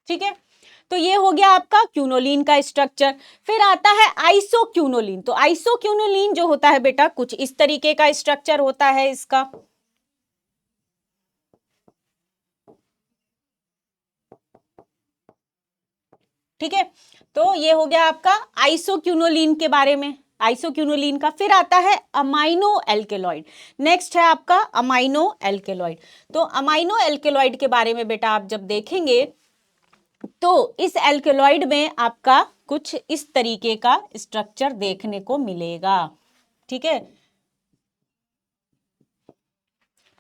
ठीक है, तो ये हो गया आपका क्यूनोलिन का स्ट्रक्चर। फिर आता है आइसोक्यूनोलिन। तो आइसोक्यूनोलिन जो होता है बेटा कुछ इस तरीके का स्ट्रक्चर होता है इसका। ठीक है, तो ये हो गया आपका आइसोक्यूनोलिन के बारे में, आइसोक्यूनोलिन का। फिर आता है अमाइनो एल्केलॉइड। नेक्स्ट है आपका अमाइनो एल्केलॉइड। तो अमाइनो एल्केलॉइड के बारे में बेटा आप जब देखेंगे तो इस एल्केलॉइड में आपका कुछ इस तरीके का स्ट्रक्चर देखने को मिलेगा। ठीक है,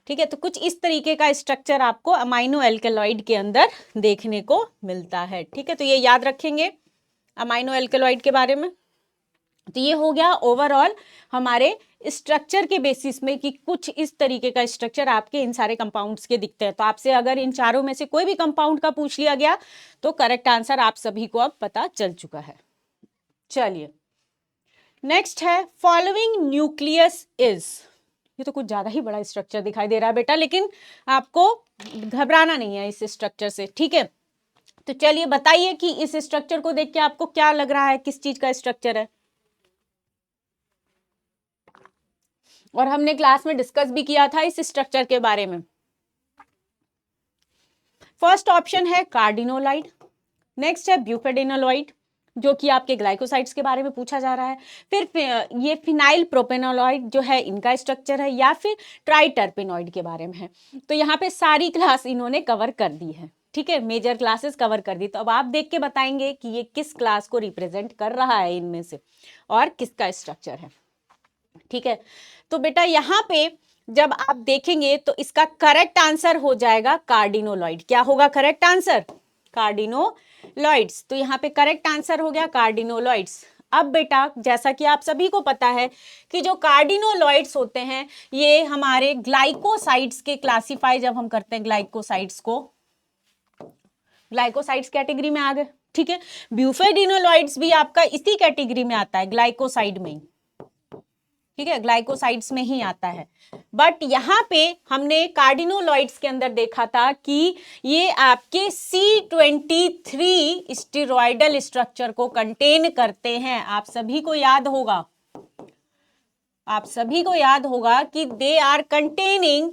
ठीक है, तो कुछ इस तरीके का स्ट्रक्चर आपको अमाइनो एल्केलॉइड के अंदर देखने को मिलता है। ठीक है, तो ये याद रखेंगे अमाइनो एल्केलॉइड के बारे में। तो ये हो गया ओवरऑल हमारे स्ट्रक्चर के बेसिस में कि कुछ इस तरीके का स्ट्रक्चर आपके इन सारे कंपाउंड्स के दिखते हैं। तो आपसे अगर इन चारों में से कोई भी कंपाउंड का पूछ लिया गया तो करेक्ट आंसर आप सभी को अब पता चल चुका है। चलिए नेक्स्ट है फॉलोइंग न्यूक्लियस इज। ये तो कुछ ज्यादा ही बड़ा स्ट्रक्चर दिखाई दे रहा है बेटा, लेकिन आपको घबराना नहीं है इस स्ट्रक्चर से। ठीक है, तो चलिए बताइए कि इस स्ट्रक्चर को देख के आपको क्या लग रहा है, किस चीज का स्ट्रक्चर है। और हमने क्लास में डिस्कस भी किया था इस स्ट्रक्चर के बारे में। फर्स्ट ऑप्शन है कार्डिनोलाइड, नेक्स्ट है ब्यूफेडिनोलॉइड जो कि आपके ग्लाइकोसाइड्स के बारे में पूछा जा रहा है। फिर ये फिनाइल प्रोपेनोलॉइड जो है इनका स्ट्रक्चर है, या फिर ट्राइटर्पेनॉइड के बारे में है। तो यहाँ पे सारी क्लास इन्होंने कवर कर दी है। ठीक है, मेजर क्लासेस कवर कर दी। तो अब आप देख के बताएंगे कि ये किस क्लास को रिप्रेजेंट कर रहा है इनमें से और किसका स्ट्रक्चर है। ठीक है, तो बेटा यहाँ पे जब आप देखेंगे तो इसका करेक्ट आंसर हो जाएगा कार्डिनोलॉइड। क्या होगा करेक्ट आंसर? कार्डिनोलॉइड्स। तो यहाँ पे करेक्ट आंसर हो गया कार्डिनोलॉइड्स। अब बेटा जैसा कि आप सभी को पता है कि जो कार्डिनोलॉइड्स होते हैं ये हमारे ग्लाइकोसाइड्स के क्लासिफाई जब हम करते हैं ग्लाइकोसाइड्स को, ग्लाइकोसाइड्स कैटेगरी में आ गए। ठीक है, ब्यूफेडिनोलॉइड्स भी आपका इसी कैटेगरी में आता है, ग्लाइकोसाइड में ही। ठीक है, ग्लाइकोसाइड्स में ही आता है। बट यहाँ पे हमने कार्डिनोलॉइड्स के अंदर देखा था कि ये आपके C23 स्टेरॉयडल स्ट्रक्चर को कंटेन करते हैं। आप सभी को याद होगा, आप सभी को याद होगा कि दे आर कंटेनिंग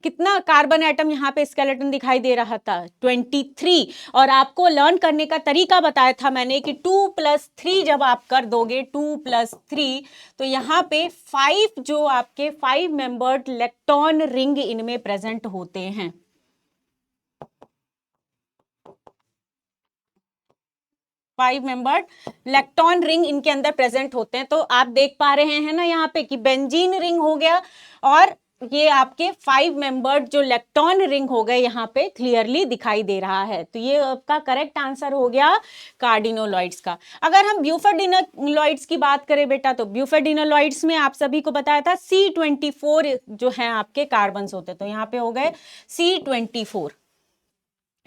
कितना कार्बन एटम यहाँ पे स्केलेटन दिखाई दे रहा था 23। और आपको लर्न करने का तरीका बताया था मैंने कि 2+3 जब आप कर दोगे 2+3 तो यहाँ पे 5 जो आपके 5 मेंबर्ड लेक्टोन रिंग इनमें प्रेजेंट होते हैं। फाइव मेंबर्ड लेक्टोन रिंग इनके अंदर प्रेजेंट होते हैं। तो आप देख पा रहे हैं ना यहाँ पे कि बेंजीन रिंग हो गया और ये आपके 5 मेंबर्ड जो लेक्टोन रिंग हो गए यहाँ पे क्लियरली दिखाई दे रहा है। तो ये आपका करेक्ट आंसर हो गया कार्डिनोलॉइड्स का। अगर हम ब्यूफेडिनोलॉइड्स की बात करें बेटा तो ब्यूफेडिनोलॉइड्स में आप सभी को बताया था C24 जो है आपके कार्बन्स होते, तो यहाँ पे हो गए C24।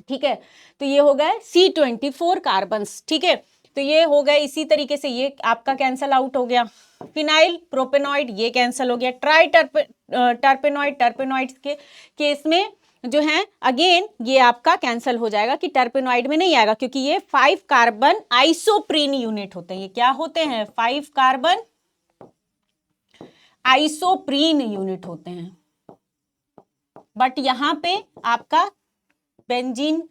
ठीक है, तो ये हो गए C24 कार्बन्स। ठीक है, तो ये हो गए इसी तरीके से ये आपका कैंसल आउट हो गया। फिनाइल प्रोपेनॉइड ये कैंसल हो गया। ट्राई टर्पेनॉइड्स के केस में जो है अगेन ये आपका कैंसल हो जाएगा कि टर्पेनॉइड में नहीं आएगा क्योंकि ये 5 कार्बन आइसोप्रीन यूनिट होते हैं। ये क्या होते हैं? 5 कार्बन आइसोप्रीन यूनिट होते हैं। बट यहां पे आपका बेंजीन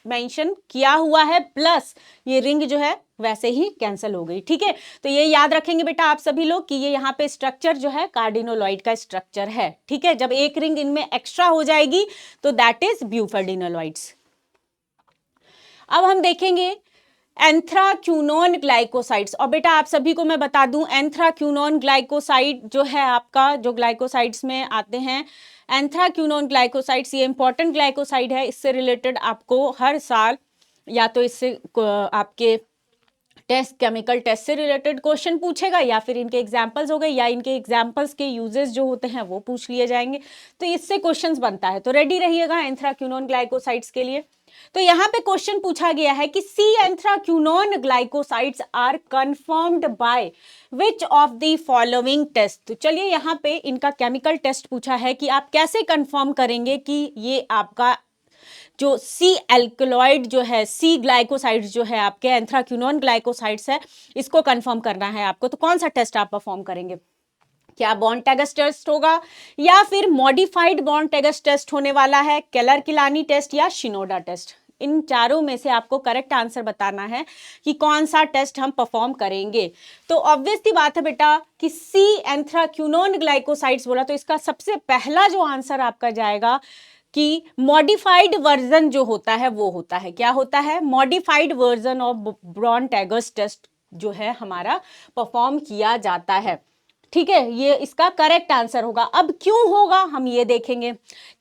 मेंशन किया हुआ है प्लस ये रिंग जो है वैसे ही कैंसिल हो गई। ठीक है, तो ये याद रखेंगे बेटा आप सभी लोग कि ये यहाँ पे स्ट्रक्चर जो है कार्डिनोलॉइड का स्ट्रक्चर है। ठीक है, जब एक रिंग इनमें एक्स्ट्रा हो जाएगी तो दैट इज ब्यूफेडिनोलॉइड्स। अब हम देखेंगे एंथ्राक्यूनोन ग्लाइकोसाइड्स। और बेटा आप सभी को मैं बता दूं एंथ्राक्यूनोन ग्लाइकोसाइड जो है आपका जो ग्लाइकोसाइड्स में आते हैं, एंथ्राक्यूनोन ग्लाइकोसाइड्स ये इंपॉर्टेंट ग्लाइकोसाइड है। इससे रिलेटेड आपको हर साल या तो इससे आपके टेस्ट केमिकल टेस्ट से रिलेटेड क्वेश्चन पूछेगा या फिर इनके एग्जांपल्स हो गए या इनके एग्जांपल्स के यूजेस जो होते हैं वो पूछ लिए जाएंगे। तो इससे क्वेश्चंस बनता है, तो रेडी रहिएगा एंथ्राक्यूनोन ग्लाइकोसाइड्स के लिए। तो यहाँ पे क्वेश्चन पूछा गया है कि C anthraquinone glycosides are confirmed by which of the following test. तो चलिए यहाँ पे इनका केमिकल टेस्ट पूछा है कि आप कैसे कंफर्म करेंगे कि ये आपका जो सी एल्कलॉइड जो है सी ग्लाइकोसाइड्स जो है आपके एंथ्राक्यूनोन ग्लाइकोसाइड्स है इसको कंफर्म करना है आपको। तो कौन सा टेस्ट आप परफॉर्म करेंगे? क्या बॉन्ड टैगस टेस्ट होगा या फिर मॉडिफाइड बॉन्ड टैगस टेस्ट होने वाला है, केलर-किलानी टेस्ट या शिनोडा टेस्ट? इन चारों में से आपको करेक्ट आंसर बताना है कि कौन सा टेस्ट हम परफॉर्म करेंगे। तो ऑब्वियस सी बात है बेटा कि सी एंथ्राक्विनोन ग्लाइकोसाइड्स बोला तो इसका सबसे पहला जो आंसर आपका जाएगा कि मॉडिफाइड वर्जन जो होता है वो होता है, क्या होता है, modified version of Borntrager's test जो है हमारा परफॉर्म किया जाता है। ठीक है, ये इसका करेक्ट आंसर होगा। अब क्यों होगा हम ये देखेंगे।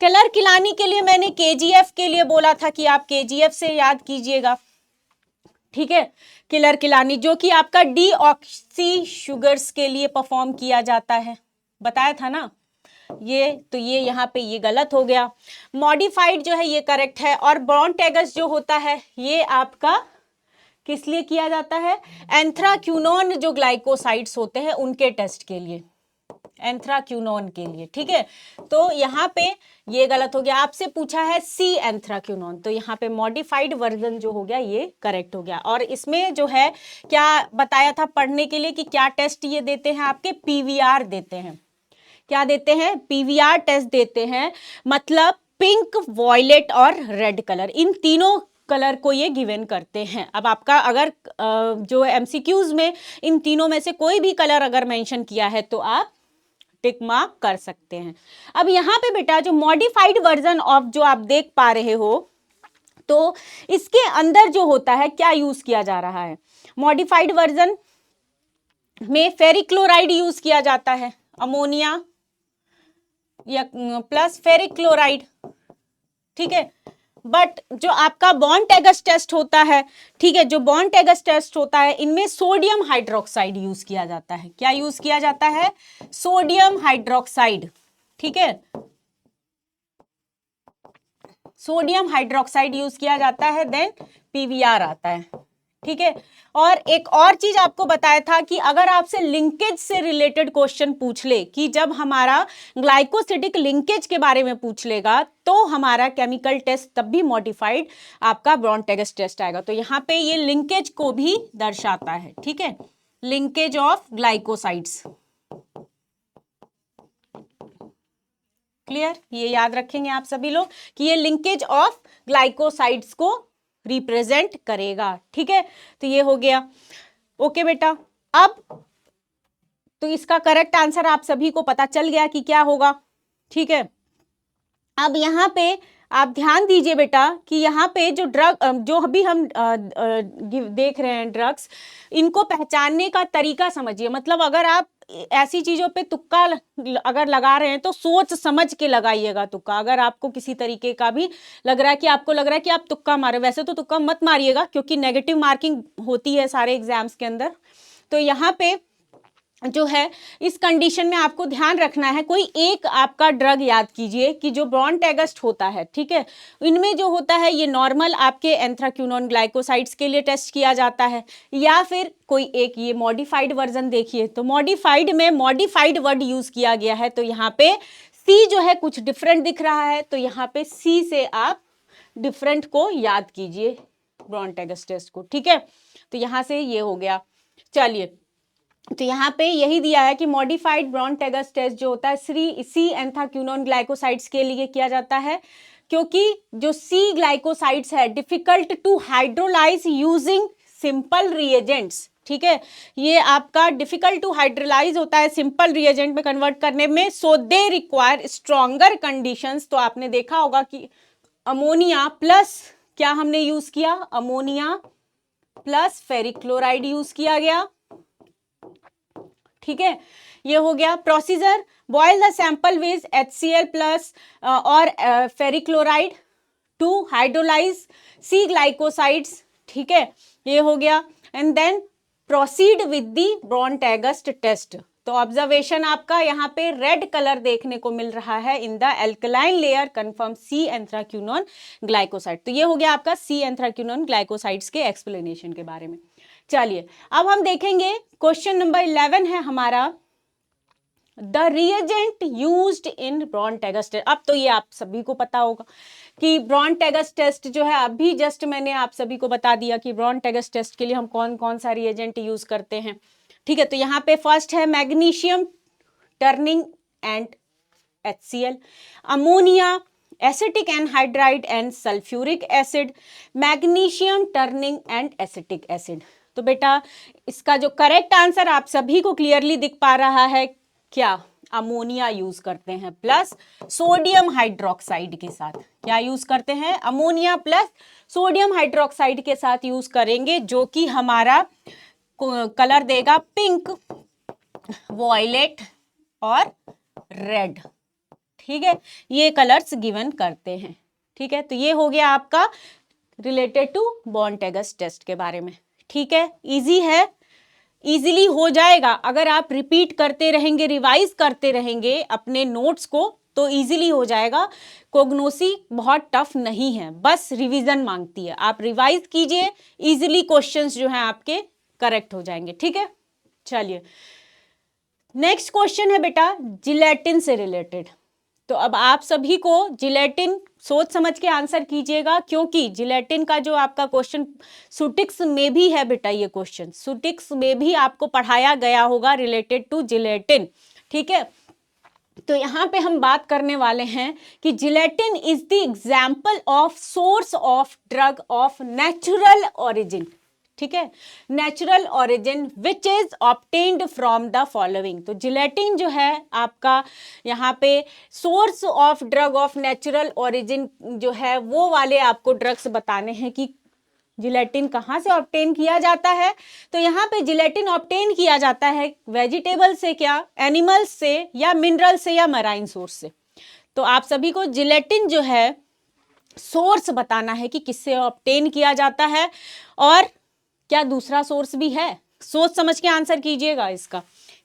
कलर किलानी के लिए मैंने केजीएफ के लिए बोला था कि आप केजीएफ से याद कीजिएगा। ठीक है, किलर किलानी जो कि आपका डीऑक्सी शुगर्स के लिए परफॉर्म किया जाता है, बताया था ना। ये तो ये यहाँ पे ये गलत हो गया। मॉडिफाइड जो है ये करेक्ट है। और ब्रॉन-टैगर्स जो होता है ये आपका किस लिए किया जाता है, एंथ्राक्विनोन जो ग्लाइकोसाइड्स होते हैं उनके टेस्ट के लिए, एंथ्राक्विनोन के लिए। ठीक है, तो यहाँ पे ये गलत हो गया। आपसे पूछा है सी एंथ्राक्विनोन, तो यहाँ पे मॉडिफाइड वर्जन जो हो गया ये करेक्ट हो गया। और इसमें जो है क्या बताया था पढ़ने के लिए कि क्या टेस्ट ये देते हैं, आपके पीवीआर देते हैं। क्या देते हैं, पीवीआर टेस्ट देते हैं, मतलब पिंक, वॉयलेट और रेड कलर, इन तीनों कलर को ये गिवन करते हैं। अब आपका अगर जो एमसीक्यूज में इन तीनों में से कोई भी कलर अगर मेंशन किया है तो आप टिक मार्क कर सकते हैं। अब यहाँ पे बेटा जो मॉडिफाइड वर्जन ऑफ जो आप देख पा रहे हो, तो इसके अंदर जो होता है क्या यूज किया जा रहा है, मॉडिफाइड वर्जन में फेरिक क्लोराइड यूज किया जाता है, अमोनिया या प्लस फेरिक क्लोराइड। ठीक है, बट जो आपका बॉन्ड-टैगर्स टेस्ट होता है, ठीक है, जो बॉन्ड-टैगर्स टेस्ट होता है इनमें सोडियम हाइड्रोक्साइड यूज किया जाता है। क्या यूज किया जाता है, सोडियम हाइड्रोक्साइड। ठीक है, सोडियम हाइड्रोक्साइड यूज किया जाता है, देन पीवीआर आता है। ठीक है, और एक और चीज आपको बताया था कि अगर आपसे लिंकेज से रिलेटेड क्वेश्चन पूछ ले, कि जब हमारा ग्लाइकोसिडिक लिंकेज के बारे में पूछ लेगा तो हमारा केमिकल टेस्ट तब भी मॉडिफाइड आपका ब्रॉन-टैगर्स टेस्ट आएगा। तो यहाँ पे ये लिंकेज को भी दर्शाता है। ठीक है, लिंकेज ऑफ ग्लाइकोसाइड्स, क्लियर, ये याद रखेंगे आप सभी लोग कि ये लिंकेज ऑफ ग्लाइकोसाइड्स को रिप्रेजेंट करेगा। ठीक है, तो ये हो गया। ओके बेटा, अब तो इसका करेक्ट आंसर आप सभी को पता चल गया कि क्या होगा। ठीक है, अब यहाँ पे आप ध्यान दीजिए बेटा कि यहाँ पे जो ड्रग जो अभी हम देख रहे हैं ड्रग्स, इनको पहचानने का तरीका समझिए। मतलब अगर आप ऐसी चीजों पे तुक्का अगर लगा रहे हैं तो सोच समझ के लगाइएगा तुक्का। अगर आपको किसी तरीके का भी लग रहा है कि आपको लग रहा है कि आप तुक्का मारे, वैसे तो तुक्का मत मारिएगा क्योंकि नेगेटिव मार्किंग होती है सारे एग्जाम्स के अंदर। तो यहाँ पे जो है इस कंडीशन में आपको ध्यान रखना है, कोई एक आपका ड्रग याद कीजिए कि जो ब्रॉन-टैगर्स होता है। ठीक है, इनमें जो होता है ये नॉर्मल आपके एंथ्राक्विनोन ग्लाइकोसाइड्स के लिए टेस्ट किया जाता है, या फिर कोई एक ये मॉडिफाइड वर्जन देखिए। तो मॉडिफाइड में मॉडिफाइड वर्ड यूज किया गया है, तो यहाँ पे सी जो है कुछ डिफरेंट दिख रहा है, तो यहाँ पे सी से आप डिफरेंट को याद कीजिए ब्रॉन-टैगर्स टेस्ट को। ठीक है, तो यहाँ से ये हो गया। चलिए, तो यहाँ पे यही दिया है कि मॉडिफाइड ब्रॉन-टैगर्स टेस्ट जो होता है सी एंथ्राक्विनोन ग्लाइकोसाइड्स के लिए किया जाता है, क्योंकि जो सी ग्लाइकोसाइड्स है difficult to hydrolyse using simple reagents. ठीक है, ये आपका डिफिकल्ट टू हाइड्रोलाइज होता है सिंपल रिएजेंट में कन्वर्ट करने में, सो दे रिक्वायर स्ट्रॉन्गर कंडीशंस। तो आपने देखा होगा कि अमोनिया प्लस क्या हमने यूज किया, ammonia plus ferric chloride use किया गया। ठीक है, ये हो गया procedure. Boil the sample with HCl plus और ferric chloride to hydrolyse C glycosides. ठीक है, ये हो गया। And then proceed with the Borntrager's test. तो ऑब्जर्वेशन आपका यहाँ पे रेड कलर देखने को मिल रहा है in the alkaline layer, confirm C anthraquinone glycoside. तो ये हो गया आपका सी एंथ्राक्विनोन ग्लाइकोसाइड्स के एक्सप्लेनेशन के बारे में। चलिए, अब हम देखेंगे क्वेश्चन नंबर 11 है हमारा, the reagent used in Borntrager's test. अब तो ये आप सभी को पता होगा कि ब्रॉन-टैगर्स टेस्ट जो है, अभी जस्ट मैंने आप सभी को बता दिया कि ब्रॉन-टैगर्स टेस्ट के लिए हम कौन कौन सा रिएजेंट यूज करते हैं। ठीक है, तो यहाँ पे फर्स्ट है magnesium turning and HCl, ammonia acetic anhydride and sulphuric acid, magnesium turning and acetic acid. तो बेटा इसका जो करेक्ट आंसर आप सभी को क्लियरली दिख पा रहा है, क्या? अमोनिया यूज करते हैं प्लस सोडियम हाइड्रोक्साइड के साथ। क्या यूज करते हैं? अमोनिया प्लस सोडियम हाइड्रोक्साइड के साथ यूज करेंगे, जो कि हमारा कलर देगा पिंक, वॉयलेट और रेड। ठीक है, ये कलर्स गिवन करते हैं। ठीक है, तो ये हो गया आपका रिलेटेड टू बॉन्टेगस टेस्ट के बारे में। ठीक है, इजी है, इजीली हो जाएगा अगर आप रिपीट करते रहेंगे, रिवाइज करते रहेंगे अपने नोट्स को, तो इजीली हो जाएगा। कोग्नोसी बहुत टफ नहीं है, बस रिवीजन मांगती है। आप रिवाइज कीजिए, इजीली क्वेश्चंस जो हैं आपके करेक्ट हो जाएंगे। ठीक है, चलिए नेक्स्ट क्वेश्चन है बेटा जिलेटिन से रिलेटेड। तो अब आप सभी को जिलेटिन सोच समझ के आंसर कीजिएगा, क्योंकि जिलेटिन का जो आपका क्वेश्चन सुटिक्स में भी है बेटा, ये क्वेश्चन सुटिक्स में भी आपको पढ़ाया गया होगा रिलेटेड टू जिलेटिन। ठीक है, तो यहाँ पे हम बात करने वाले हैं कि gelatin is the example of source of drug of natural origin. ठीक है, natural origin which is obtained from the following. तो जिलेटिन जो है आपका यहाँ पे source of drug of natural origin जो है वो वाले आपको ड्रग्स बताने हैं कि जिलेटिन कहाँ से ऑब्टेन किया जाता है। तो यहाँ पे जिलेटिन ऑब्टेन किया जाता है वेजिटेबल से, क्या एनिमल्स से, या मिनरल से, या मराइन सोर्स से। तो आप सभी को जिलेटिन जो है सोर्स बताना है कि किससे ऑब्टेन किया जाता है, और क्या दूसरा सोर्स भी है। सोच समझ के आंसर कीजिएगा इसका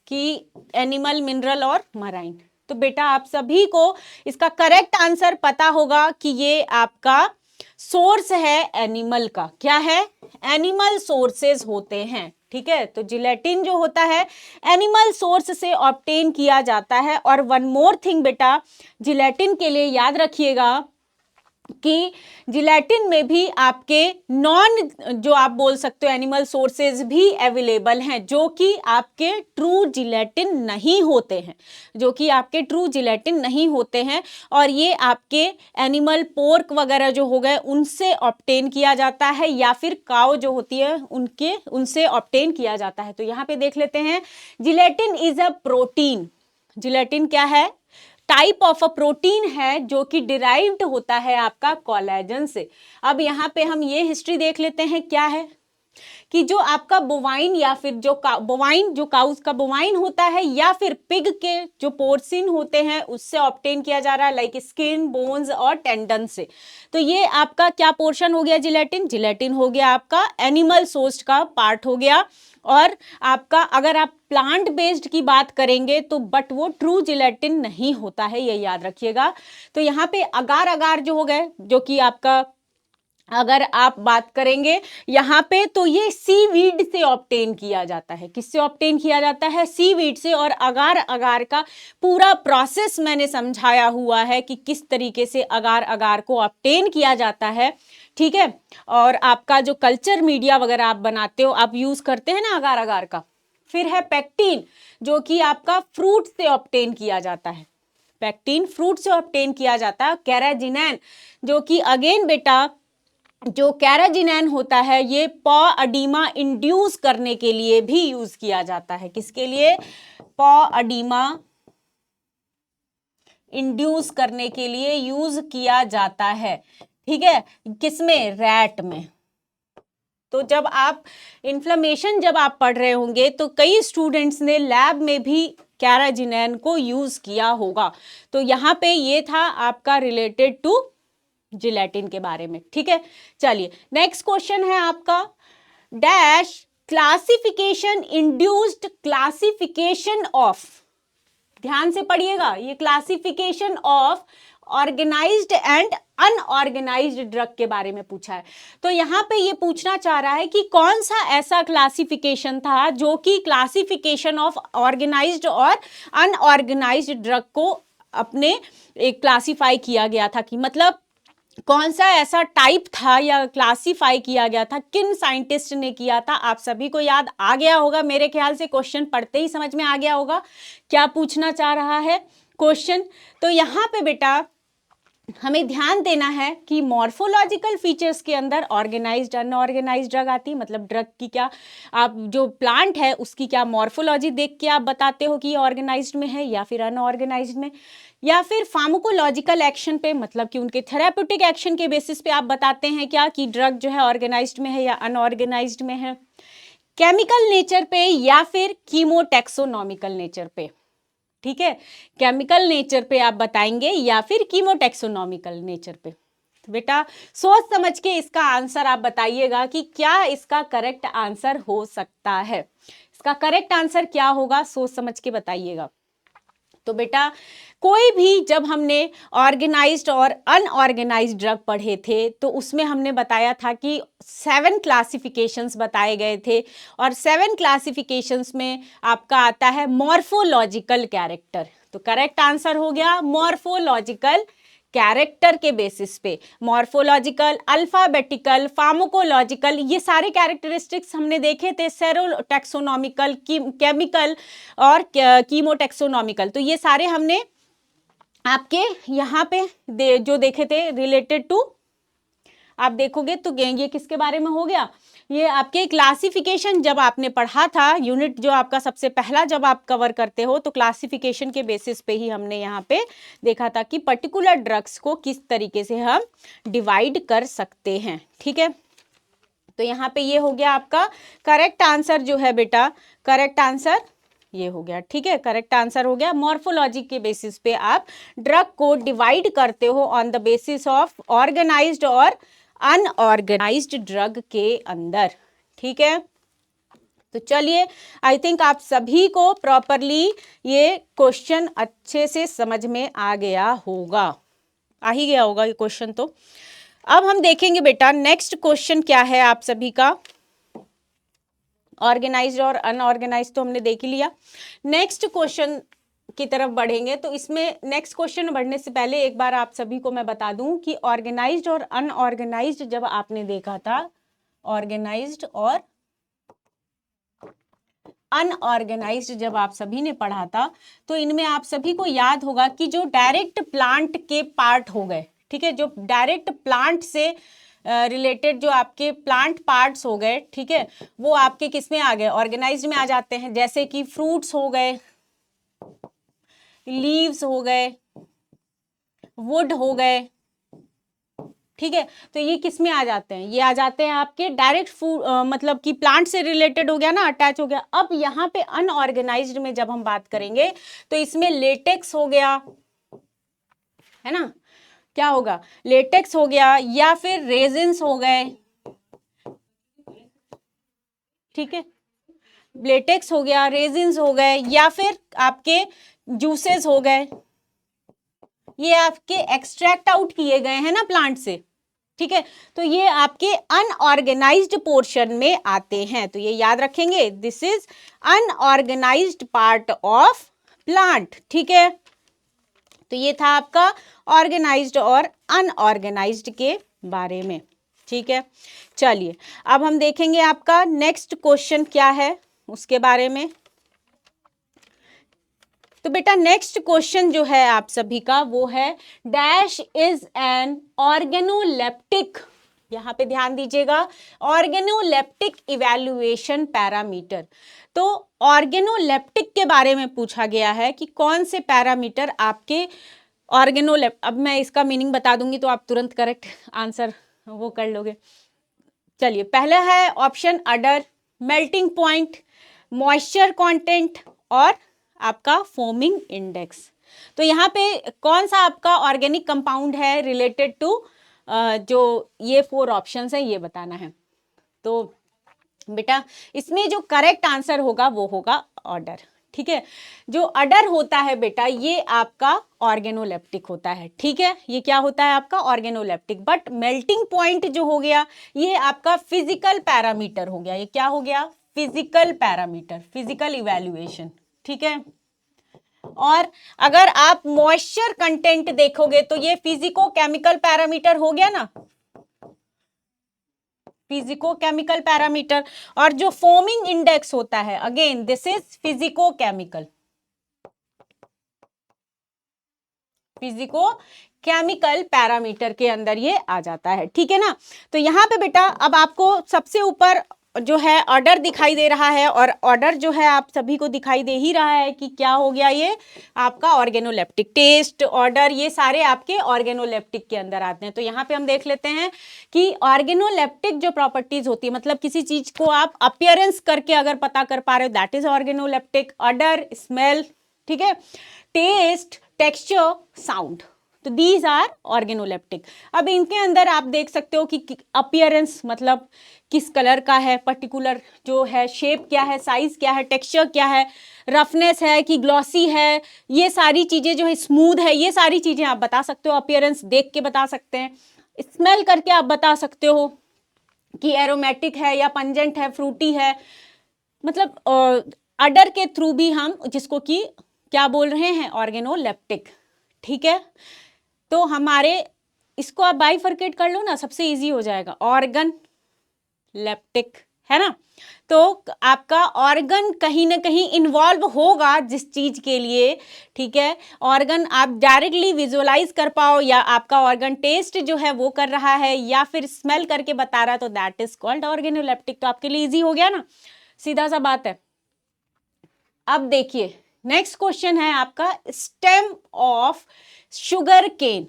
कि एनिमल, मिनरल और मराइन। तो बेटा आप सभी को इसका करेक्ट आंसर पता होगा कि ये आपका सोर्स है एनिमल का। क्या है? एनिमल सोर्सेज होते हैं। ठीक है, तो जिलेटिन जो होता है एनिमल सोर्स से ऑब्टेन किया जाता है। और वन मोर थिंग बेटा, जिलेटिन के लिए याद रखिएगा कि जिलेटिन में भी आपके नॉन, जो आप बोल सकते हो एनिमल सोर्सेज भी अवेलेबल हैं, जो कि आपके ट्रू जिलेटिन नहीं होते हैं, जो कि आपके ट्रू जिलेटिन नहीं होते हैं। और ये आपके एनिमल पोर्क वगैरह जो हो गए उनसे ऑब्टेन किया जाता है, या फिर काउ जो होती है उनसे ऑब्टेन किया जाता है। तो यहाँ पे देख लेते हैं, gelatin is a protein. Gelatin क्या है? टाइप ऑफ अ प्रोटीन है जो कि डिराइव्ड होता है आपका कोलेजन से। अब यहाँ पे हम ये हिस्ट्री देख लेते हैं, क्या है कि जो आपका बोवाइन या फिर जो बोवाइन, जो काउस का बोवाइन होता है, या फिर पिग के जो पोर्सिन होते हैं उससे ऑब्टेन किया जा रहा है, लाइक स्किन, बोन्स और टेंडन से। तो ये आपका क्या पोर्शन हो गया? जिलेटिन। जिलेटिन हो गया आपका एनिमल सोर्स का पार्ट हो गया। और आपका अगर आप प्लांट बेस्ड की बात करेंगे तो बट वो ट्रू जिलेटिन नहीं होता है, ये याद रखिएगा। तो यहाँ पे अगार अगार जो हो गए, जो कि आपका अगर आप बात करेंगे यहाँ पे, तो ये सीवीड से ऑब्टेन किया जाता है। किससे ऑब्टेन किया जाता है? सीवीड से। और अगार अगार का पूरा प्रोसेस मैंने समझाया हुआ है कि किस तरीके से अगार अगार को ऑब्टेन किया जाता है। ठीक है, और आपका जो कल्चर मीडिया वगैरह आप बनाते हो, आप यूज करते हैं ना अगार अगार का। फिर है पेक्टिन, जो कि आपका फ्रूट से ऑब्टेन किया जाता है। पेक्टिन फ्रूट से ऑब्टेन किया जाता है। कैराजिनैन, जो कि अगेन बेटा जो कैराजिनैन होता है ये पॉ अडीमा इंड्यूस करने के लिए भी यूज किया जाता है। किसके लिए? पॉ अडीमा इंड्यूस करने के लिए यूज किया जाता है। ठीक है, किसमें? रैट में। तो जब आप इन्फ्लेमेशन जब आप पढ़ रहे होंगे तो कई स्टूडेंट्स ने लैब में भी कैराजिनैन को यूज किया होगा। तो यहाँ पे ये था आपका रिलेटेड टू जिलेटिन के बारे में। ठीक है, चलिए नेक्स्ट क्वेश्चन है आपका dash classification induced classification of. ध्यान से पढ़िएगा, ये classification of organised and unorganised drug के बारे में पूछा है। तो यहाँ पे ये पूछना चाह रहा है कि कौन सा ऐसा क्लासिफिकेशन था जो कि क्लासिफिकेशन ऑफ ऑर्गेनाइज्ड और अनऑर्गेनाइज्ड ड्रग को अपने एक क्लासिफाई किया गया था, कि मतलब कौन सा ऐसा टाइप था या क्लासिफाई किया गया था, किन साइंटिस्ट ने किया था। आप सभी को याद आ गया होगा, मेरे ख्याल से क्वेश्चन पढ़ते ही समझ में आ गया होगा क्या पूछना चाह रहा है क्वेश्चन। तो यहाँ पे बेटा हमें ध्यान देना है कि मॉर्फोलॉजिकल फीचर्स के अंदर ऑर्गेनाइज्ड अनऑर्गेनाइज्ड ड्रग आती है, मतलब ड्रग की क्या, आप जो प्लांट है उसकी क्या मॉर्फोलॉजी देख के आप बताते हो कि ये ऑर्गेनाइज्ड में है या फिर अनऑर्गेनाइज्ड में, या फिर फार्माकोलॉजिकल एक्शन पे, मतलब कि उनके थेराप्यूटिक एक्शन के बेसिस पे आप बताते हैं क्या कि ड्रग जो है ऑर्गेनाइज्ड में है या अनऑर्गेनाइज्ड में है, केमिकल नेचर पे या फिर कीमोटैक्सोनॉमिकल नेचर पे। ठीक है, केमिकल नेचर पे आप बताएंगे या फिर कीमोटैक्सोनॉमिकल नेचर पे। तो बेटा सोच समझ के इसका आंसर आप बताइएगा कि क्या इसका करेक्ट आंसर हो सकता है। इसका करेक्ट आंसर क्या होगा, सोच समझ के बताइएगा। तो बेटा कोई भी, जब हमने ऑर्गेनाइज्ड और अनऑर्गेनाइज्ड ड्रग पढ़े थे तो उसमें हमने बताया था कि 7 क्लासिफिकेशंस बताए गए थे, और 7 क्लासिफिकेशंस में आपका आता है मॉर्फोलॉजिकल कैरेक्टर। तो करेक्ट आंसर हो गया मॉर्फोलॉजिकल कैरेक्टर के बेसिस पे। मॉर्फोलॉजिकल, अल्फाबेटिकल, फार्माकोलॉजिकल, ये सारे कैरेक्टरिस्टिक्स हमने देखे थे, सेरोटैक्सोनॉमिकल, केमिकल और कीमोटैक्सोनॉमिकल। तो ये सारे हमने आपके यहाँ पे जो देखे थे रिलेटेड टू, आप देखोगे तो ये किसके बारे में हो गया, ये आपके क्लासिफिकेशन जब आपने पढ़ा था, यूनिट जो आपका सबसे पहला जब आप कवर करते हो तो क्लासिफिकेशन के बेसिस पे ही हमने यहाँ पे देखा था कि पर्टिकुलर ड्रग्स को किस तरीके से हम डिवाइड कर सकते हैं। ठीक है, तो यहाँ पे ये हो गया आपका करेक्ट आंसर जो है बेटा, करेक्ट आंसर ये हो गया। ठीक है, करेक्ट आंसर हो गया, मॉर्फोलॉजी के बेसिस पे आप ड्रग को डिवाइड करते हो on the basis of organised और अनऑर्गेनाइज्ड ड्रग के अंदर। ठीक है, तो चलिए, आई थिंक आप सभी को प्रॉपरली ये क्वेश्चन अच्छे से समझ में आ गया होगा, आ ही गया होगा ये क्वेश्चन। तो अब हम देखेंगे बेटा नेक्स्ट क्वेश्चन क्या है आप सभी का। ऑर्गेनाइज्ड और अनऑर्गेनाइज्ड तो हमने देख ही लिया, नेक्स्ट क्वेश्चन की तरफ बढ़ेंगे। तो इसमें नेक्स्ट क्वेश्चन बढ़ने से पहले एक बार आप सभी को मैं बता दूं कि ऑर्गेनाइज्ड और अनऑर्गेनाइज्ड जब आपने देखा था, ऑर्गेनाइज्ड और अनऑर्गेनाइज्ड जब आप सभी ने पढ़ा था, तो इनमें आप सभी को याद होगा कि जो डायरेक्ट प्लांट के पार्ट हो गए, ठीक है, जो डायरेक्ट प्लांट से रिलेटेड जो आपके प्लांट पार्ट्स हो गए, ठीक है, वो आपके किस में आ गए, ऑर्गेनाइज्ड में आ जाते हैं। जैसे कि फ्रूट्स हो गए, लीव्स हो गए, वुड हो गए, ठीक है, तो ये किस में आ जाते हैं, ये आ जाते हैं आपके डायरेक्ट फूड, मतलब कि प्लांट से रिलेटेड हो गया ना, अटैच हो गया। अब यहाँ पे अनऑर्गेनाइज्ड में जब हम बात करेंगे तो इसमें लेटेक्स हो गया, है ना, क्या होगा, लेटेक्स हो गया या फिर रेजिन्स हो गए, ठीक है, लेटेक्स हो गया, रेजिन्स हो गए, या फिर आपके जूसेस हो गए, ये आपके एक्सट्रैक्ट आउट किए गए हैं ना प्लांट से, ठीक है, तो ये आपके अनऑर्गेनाइज्ड पोर्शन में आते हैं। तो ये याद रखेंगे, this is unorganised part of plant. ठीक है, तो ये था आपका ऑर्गेनाइज्ड और अनऑर्गेनाइज्ड के बारे में। ठीक है, चलिए अब हम देखेंगे आपका नेक्स्ट क्वेश्चन क्या है उसके बारे में। तो बेटा नेक्स्ट क्वेश्चन जो है आप सभी का वो है डैश इज एन ऑर्गेनोलेप्टिक, यहां पे ध्यान दीजिएगा, ऑर्गेनोलेप्टिक इवैल्यूएशन पैरामीटर। तो ऑर्गेनोलेप्टिक के बारे में पूछा गया है कि कौन से पैरामीटर आपके अब मैं इसका मीनिंग बता दूंगी तो आप तुरंत करेक्ट आंसर वो कर लोगे। चलिए, पहला है ऑप्शन अडर, मेल्टिंग पॉइंट, मॉइस्चर कंटेंट और आपका फोमिंग इंडेक्स। तो यहाँ पे कौन सा आपका ऑर्गेनिक कंपाउंड है रिलेटेड टू जो ये 4 ऑप्शंस हैं ये बताना है। तो बेटा इसमें जो करेक्ट आंसर होगा वो होगा ऑर्डर। ठीक है, जो अडर होता है बेटा ये आपका ऑर्गेनोलेप्टिक होता है। ठीक है, ये क्या होता है आपका ऑर्गेनोलेप्टिक। बट मेल्टिंग पॉइंट जो हो गया ये आपका फिजिकल पैरामीटर हो गया। ये क्या हो गया, फिजिकल पैरामीटर, फिजिकल इवैल्यूएशन। ठीक है, और अगर आप मॉइस्चर कंटेंट देखोगे तो ये फिजिको केमिकल पैरामीटर हो गया ना, फिजिको केमिकल पैरामीटर। और जो फोमिंग इंडेक्स होता है again this is physico chemical, physico chemical parameter के अंदर ये आ जाता है, ठीक है ना। तो यहाँ पे बेटा अब आपको सबसे ऊपर जो है ऑर्डर दिखाई दे रहा है, और ऑर्डर जो है आप सभी को दिखाई दे ही रहा है कि क्या हो गया, ये आपका ऑर्गेनोलेप्टिक, टेस्ट, ऑर्डर, ये सारे आपके ऑर्गेनोलेप्टिक के अंदर आते हैं। तो यहाँ पे हम देख लेते हैं कि ऑर्गेनोलेप्टिक जो प्रॉपर्टीज होती है, मतलब किसी चीज को आप अपीयरेंस करके अगर पता कर पा रहे हो, that is organoleptic. Order, smell, ठीक है, टेस्ट, टेक्सचर, साउंड, तो दीज आर ऑर्गेनोलेप्टिक। अब इनके अंदर आप देख सकते हो कि अपीयरेंस मतलब किस कलर का है, पर्टिकुलर जो है शेप क्या है, साइज क्या है, टेक्सचर क्या है, रफनेस है कि ग्लॉसी है, ये सारी चीजें जो है, स्मूथ है, ये सारी चीजें आप बता सकते हो, अपीयरेंस देख के बता सकते हैं। स्मेल करके आप बता सकते हो कि एरोमेटिक है या पंजेंट है, फ्रूटी है, मतलब ऑर्डर के थ्रू भी हम जिसको कि क्या बोल रहे हैं, ऑर्गेनोलेप्टिक, ठीक है। तो हमारे इसको आप बाइफरकेट कर लो ना, सबसे इजी हो जाएगा, ऑर्गन लेप्टिक, है ना। तो आपका ऑर्गन कहीं ना कहीं इन्वॉल्व होगा जिस चीज के लिए, ठीक है, ऑर्गन आप डायरेक्टली विजुअलाइज कर पाओ, या आपका ऑर्गन टेस्ट जो है वो कर रहा है, या फिर स्मेल करके बता रहा है, तो दैट इज कॉल्ड ऑर्गेनोलेप्टिक। तो आपके लिए इजी हो गया ना, सीधा सा बात है। अब देखिए नेक्स्ट क्वेश्चन है आपका, स्टेम ऑफ शुगर केन।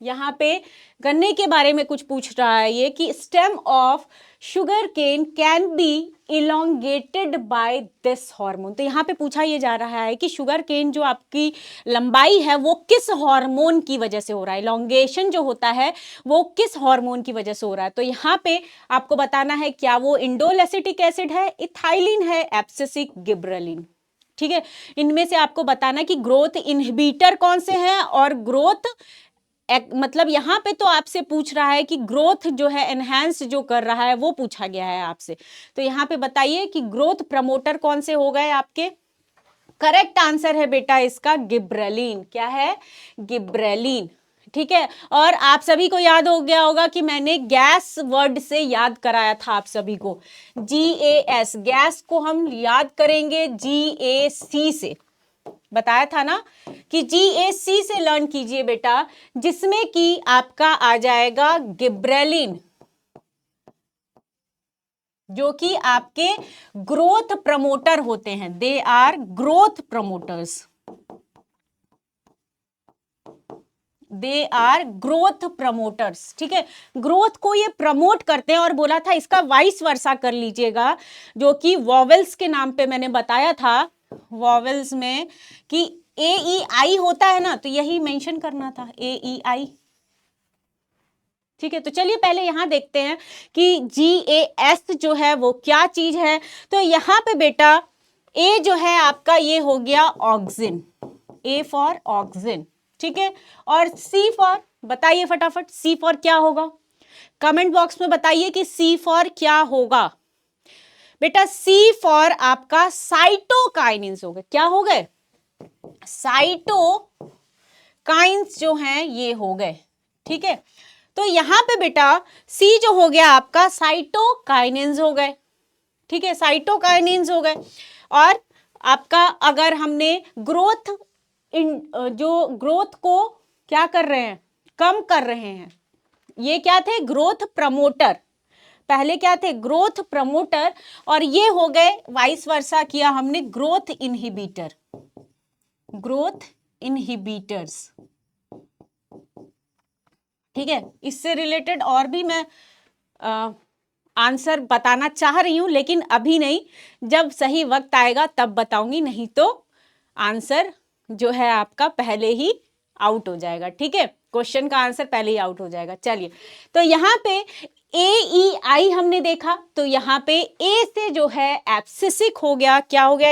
यहाँ पे गन्ने के बारे में कुछ पूछ रहा है ये कि stem of sugar cane can be elongated by this hormone. तो यहाँ पे पूछा ये जा रहा है कि शुगर केन जो आपकी लंबाई है वो किस हार्मोन की वजह से हो रहा है, इलोंगेशन जो होता है वो किस हार्मोन की वजह से हो रहा है। तो यहाँ पे आपको बताना है क्या वो इंडोल एसिटिक एसिड है, इथाइलिन है, एब्सिसिक, गिबरेलिन, ठीक है। इनमें से आपको बताना कि ग्रोथ इनहिबिटर कौन से हैं, और ग्रोथ मतलब यहाँ पे तो आपसे पूछ रहा है कि ग्रोथ जो है एनहांस जो कर रहा है वो पूछा गया है आपसे। तो यहाँ पे बताइए कि ग्रोथ प्रमोटर कौन से हो गए आपके। करेक्ट आंसर है बेटा इसका गिबरेलिन। क्या है, गिबरेलिन, ठीक है। और आप सभी को याद हो गया होगा कि मैंने गैस वर्ड से याद कराया था आप सभी को, GAS, गैस को हम याद करेंगे GAC से, बताया था ना कि GAC से लर्न कीजिए बेटा, जिसमें कि आपका आ जाएगा गिबरेलिन, जो कि आपके ग्रोथ प्रमोटर होते हैं, they are growth promoters, they are growth promoters, ठीक है। ग्रोथ को ये प्रमोट करते हैं, और बोला था इसका वाइस वर्सा कर लीजिएगा, जो कि वॉवेल्स के नाम पे मैंने बताया था, वॉवेल्स में कि AEI होता है ना, तो यही मेंशन करना था, AEI, ठीक है। तो चलिए पहले यहां देखते हैं कि GAS जो है वो क्या चीज है। तो यहां पे बेटा A जो है आपका ये हो गया ऑक्सिन, A फॉर ऑक्सिन, ठीक है। और C फॉर, बताइए फटाफट C फॉर क्या होगा, कमेंट बॉक्स में बताइए कि C फॉर क्या होगा बेटा। C फॉर आपका साइटोकाइनिन्स हो गए, क्या हो गए, साइटोकाइन्स जो हैं ये हो गए, ठीक है। तो यहां पे बेटा C जो हो गया आपका साइटोकाइनिन्स हो गए, ठीक है, साइटोकाइनिन्स हो गए। और आपका अगर हमने ग्रोथ जो ग्रोथ को क्या कर रहे हैं, कम कर रहे हैं, ये क्या थे, ग्रोथ प्रमोटर, पहले क्या थे, ग्रोथ प्रमोटर, और ये हो गए वाइस वर्सा किया हमने ग्रोथ इनहिबिटर, ग्रोथ इनहिबिटर्स, ठीक है। इससे रिलेटेड और भी मैं आंसर बताना चाह रही हूं, लेकिन अभी नहीं, जब सही वक्त आएगा तब बताऊंगी, नहीं तो आंसर जो है आपका पहले ही आउट हो जाएगा, ठीक है, क्वेश्चन का आंसर पहले ही आउट हो जाएगा। चलिए, तो यहां पे AEI हमने देखा, तो यहां पे A से जो है एब्सिसिक हो गया, क्या हो गया,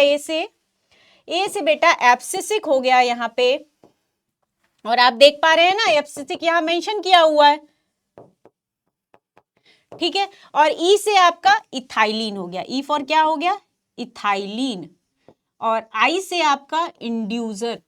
A से बेटा एब्सिसिक हो गया यहां पे, और आप देख पा रहे हैं ना एब्सिसिक यहां मेंशन किया हुआ है, ठीक है। और E से आपका इथाइलिन हो गया, E फॉर क्या हो गया, इथाइलिन। और I से आपका inducer,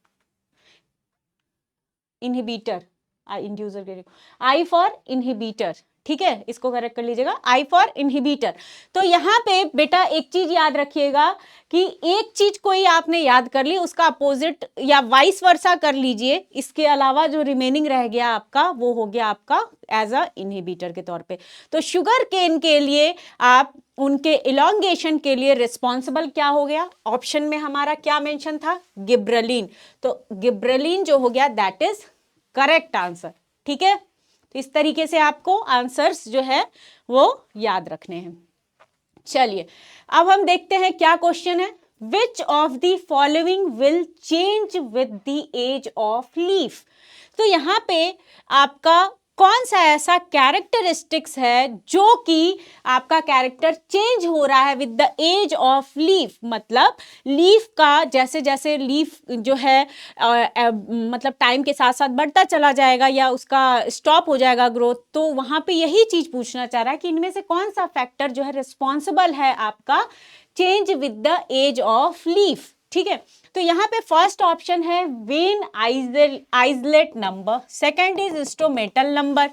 inhibitor, inducer I for inhibitor, ठीक है, इसको करेक्ट कर लीजिएगा, आई फॉर इनहिबिटर। तो यहाँ पे बेटा एक चीज याद रखिएगा कि एक चीज कोई आपने याद कर ली, उसका अपोजिट या वाइस वर्सा कर लीजिए, इसके अलावा जो रिमेनिंग रह गया आपका वो हो गया आपका एज अ इनहिबिटर के तौर पे। तो शुगर केन के लिए आप उनके इलॉन्गेशन के लिए रिस्पॉन्सिबल क्या हो गया, ऑप्शन में हमारा क्या मेंशन था, गिब्रेलिन। तो गिब्रेलिन जो हो गया दैट इज करेक्ट आंसर। ठीक है, तो इस तरीके से आपको आंसर्स जो है वो याद रखने हैं। चलिए अब हम देखते हैं क्या क्वेश्चन है। Which of the following will change with the age of leaf. तो यहाँ पे आपका कौन सा ऐसा कैरेक्टरिस्टिक्स है जो कि आपका कैरेक्टर चेंज हो रहा है with the age of leaf, मतलब लीफ का जैसे जैसे लीफ जो है मतलब टाइम के साथ साथ बढ़ता चला जाएगा या उसका स्टॉप हो जाएगा ग्रोथ, तो वहां पे यही चीज पूछना चाह रहा है कि इनमें से कौन सा फैक्टर जो है रिस्पॉन्सिबल है आपका change with the age of leaf. ठीक है, तो यहाँ पे फर्स्ट ऑप्शन है vein islet number, second is stomatal number,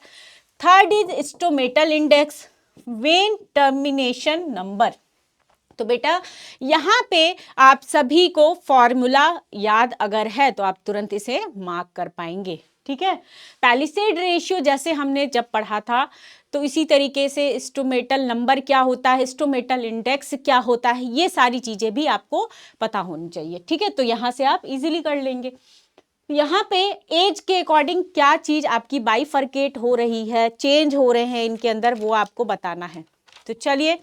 third is stomatal index, vein termination number. तो बेटा यहाँ पे आप सभी को फॉर्मूला याद अगर है तो आप तुरंत इसे मार्क कर पाएंगे। ठीक है, पैलिसेड रेशियो जैसे हमने जब पढ़ा था तो इसी तरीके से स्टोमेटल नंबर क्या होता है, स्टोमेटल इंडेक्स क्या होता है, ये सारी चीजें भी आपको पता होनी चाहिए। ठीक है, तो यहाँ से आप इजीली कर लेंगे। यहाँ पे एज के अकॉर्डिंग क्या चीज आपकी बाइफर्केट हो रही है, चेंज हो रहे हैं इनके अंदर, वो आपको बताना है। तो चलिए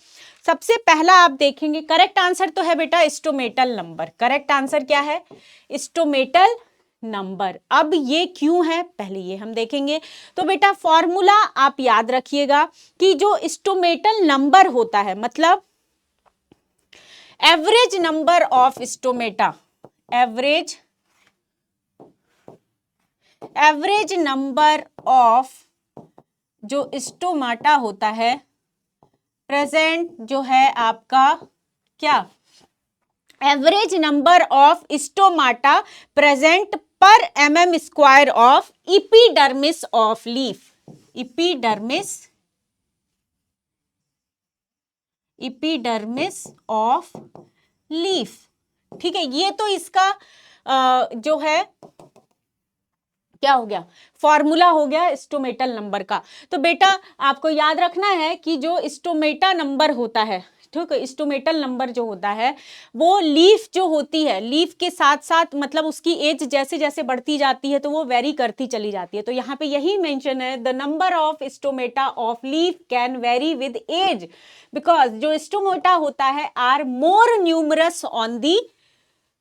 सबसे पहला आप देखेंगे, करेक्ट आंसर तो है बेटा स्टोमेटल नंबर। करेक्ट आंसर क्या है, स्टोमेटल नंबर। अब ये क्यों है पहले ये हम देखेंगे। तो बेटा फॉर्मूला आप याद रखिएगा कि जो स्टोमेटल नंबर होता है मतलब average number of stomata, average number of जो स्टोमाटा होता है प्रेजेंट जो है आपका क्या, average number of stomata present पर mm square of epidermis of leaf, epidermis of leaf. ठीक है, ये तो इसका जो है क्या हो गया, फॉर्मूला हो गया स्टोमेटल नंबर का। तो बेटा आपको याद रखना है कि जो स्टोमेटा नंबर होता है, ठीक है, स्टोमेटल नंबर जो होता है वो लीफ जो होती है, लीफ के साथ साथ मतलब उसकी एज जैसे जैसे बढ़ती जाती है तो वो वेरी करती चली जाती है। तो यहाँ पे यही मेंशन है, the number of stomata of leaf can vary with age, because जो स्टोमेटा होता है are more numerous on the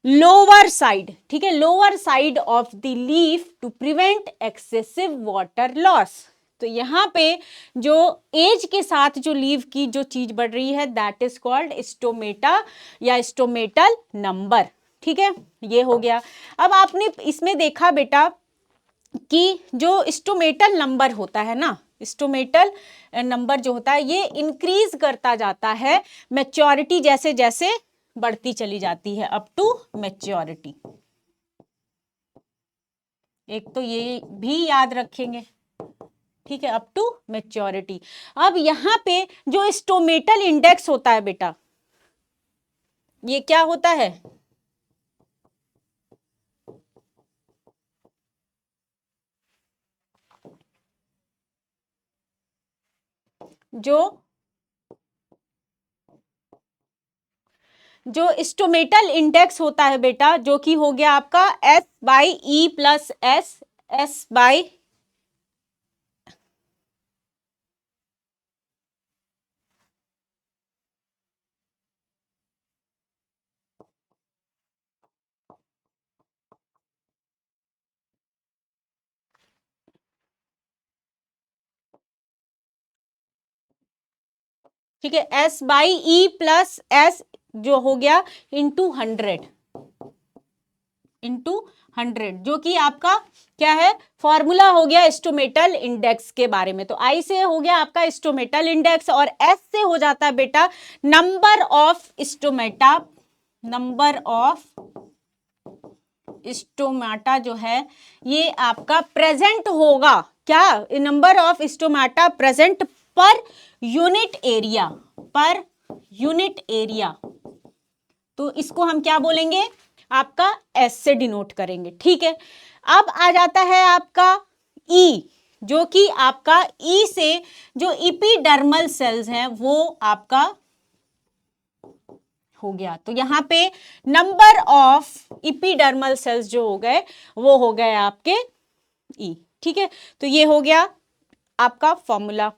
lower side, ठीक है, lower side of the leaf to prevent excessive water loss. तो यहाँ पे जो एज के साथ जो लीफ की जो चीज बढ़ रही है दैट इज कॉल्ड स्टोमेटा या स्टोमेटल नंबर। ठीक है, ये हो गया। अब आपने इसमें देखा बेटा कि जो स्टोमेटल नंबर होता है ना, स्टोमेटल नंबर जो होता है ये इंक्रीज करता जाता है मैच्योरिटी जैसे जैसे बढ़ती चली जाती है अप टू मैच्योरिटी। एक तो ये भी याद रखेंगे, ठीक है, अप टू मैच्योरिटी। अब यहाँ पे जो स्टोमेटल इंडेक्स होता है बेटा, ये क्या होता है, जो स्टोमेटल इंडेक्स होता है बेटा, जो कि हो गया आपका S by E plus S by ठीक है, S by E plus S जो हो गया इंटू 100 जो कि आपका क्या है, फॉर्मूला हो गया स्टोमेटल इंडेक्स के बारे में। तो आई से हो गया आपका स्टोमेटल इंडेक्स और एस से हो जाता है बेटा number of stomata, number of stomata जो है ये आपका प्रेजेंट होगा, क्या, number of stomata present per unit area, per unit area, तो इसको हम क्या बोलेंगे, आपका एस से डिनोट करेंगे। ठीक है, अब आ जाता है आपका ई, जो कि आपका ई से जो इपिडर्मल सेल्स हैं वो आपका हो गया। तो यहां पे नंबर ऑफ इपिडर्मल सेल्स जो हो गए वो हो गए आपके ई। ठीक है, तो ये हो गया आपका formula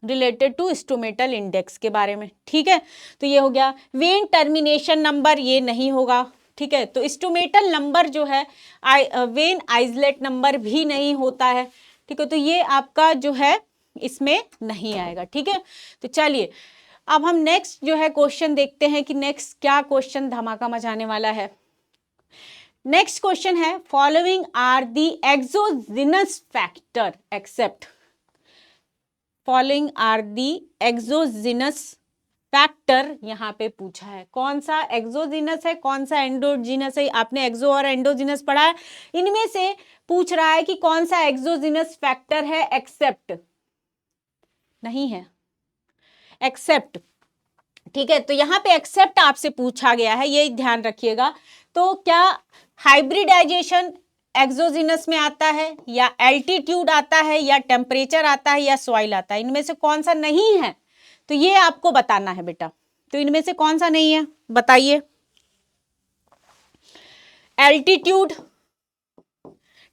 related to stomatal index के बारे में। ठीक है, तो ये हो गया। वेन टर्मिनेशन नंबर ये नहीं होगा। ठीक है, तो स्टोमेटल नंबर जो है वेन आइसलेट नंबर भी नहीं होता है। ठीक है, तो ये आपका जो है इसमें नहीं आएगा। ठीक है, तो चलिए अब हम नेक्स्ट जो है क्वेश्चन देखते हैं कि नेक्स्ट क्या क्वेश्चन धमाका मचाने वाला है। नेक्स्ट क्वेश्चन है, following are the exogenous factor except, following are the exogenous factor यहां पे पूछा है। कौन सा एक्सोजिनस है, कौन सा एंडोजिनस है, आपने एक्सो और एंडोजिनस पढ़ा है, इनमें से पूछ रहा है कि कौन सा एक्सोजिनस फैक्टर है, एक्सेप्ट नहीं है, एक्सेप्ट। ठीक है, तो यहां पे एक्सेप्ट आपसे पूछा गया है, ये ध्यान रखिएगा। तो क्या हाइब्रिडाइजेशन एक्सोजिनस में आता है, या एल्टीट्यूड आता है, या टेम्परेचर आता है, या सॉइल आता है, इनमें से कौन सा नहीं है, तो ये आपको बताना है बेटा। तो इनमें से कौन सा नहीं है बताइए। Altitude,